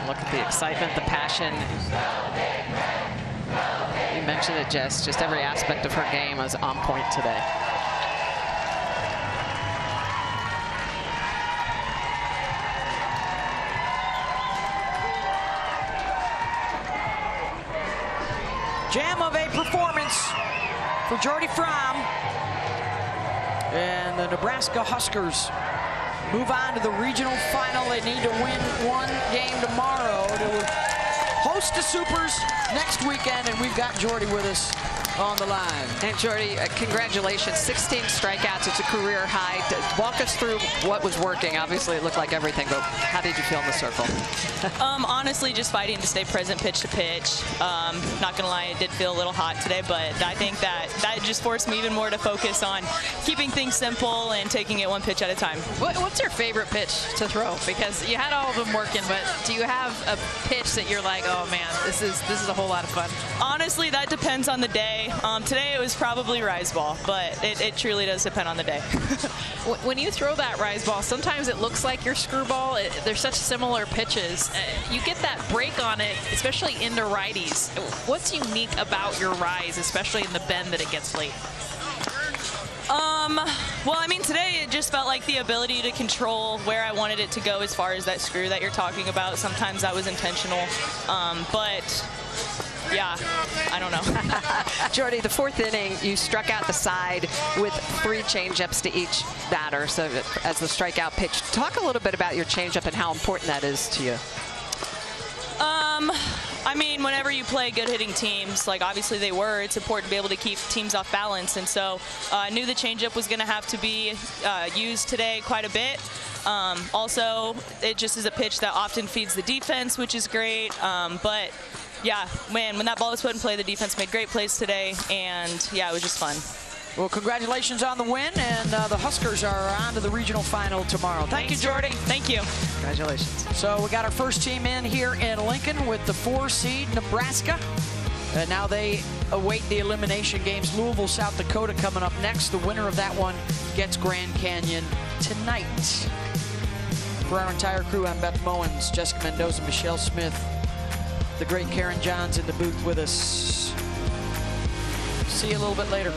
Look at the excitement, the passion. You mentioned it, Jess. Just every aspect of her game was on point today. Gem of a performance for Jordy Fromm. And the Nebraska Huskers move on to the regional final. They need to win one game tomorrow to host the Supers next weekend, and we've got Jordy with us on the line. And Jordy, congratulations, 16 strikeouts. It's a career high. Walk us through what was working. Obviously, it looked like everything, but how did you feel in the circle? Honestly, just fighting to stay present pitch to pitch. Not gonna lie, it did feel a little hot today, but I think that just forced me even more to focus on keeping things simple and taking it one pitch at a time. What's your favorite pitch to throw? Because you had all of them working, but do you have a pitch that you're like, oh man, this is a whole lot of fun? Honestly, that depends on the day. Today it was probably rise ball, but it truly does depend on the day. When you throw that rise ball, sometimes it looks like your screwball. They're such similar pitches. You get that break on it, especially into righties. What's unique about your rise, especially in the bend that it gets late? Well, I mean, today it just felt like the ability to control where I wanted it to go as far as that screw that you're talking about. Sometimes that was intentional, but yeah, I don't know. Jordy, the fourth inning, you struck out the side with 3 changeups to each batter, so as the strikeout pitch. Talk a little bit about your changeup and how important that is to you. I mean, whenever you play good hitting teams, like obviously they were, it's important to be able to keep teams off balance. And so I knew the changeup was going to have to be used today quite a bit. Also, it just is a pitch that often feeds the defense, which is great. But yeah, man, when that ball was put in play, the defense made great plays today. And yeah, it was just fun. Well, congratulations on the win, and the Huskers are on to the regional final tomorrow. Thank you, Jordy. Thank you. Congratulations. So we got our first team in here in Lincoln with the 4 seed Nebraska. And now they await the elimination games. Louisville, South Dakota coming up next. The winner of that one gets Grand Canyon tonight. For our entire crew, I'm Beth Mowens, Jessica Mendoza, Michelle Smith, the great Karen Johns in the booth with us. See you a little bit later.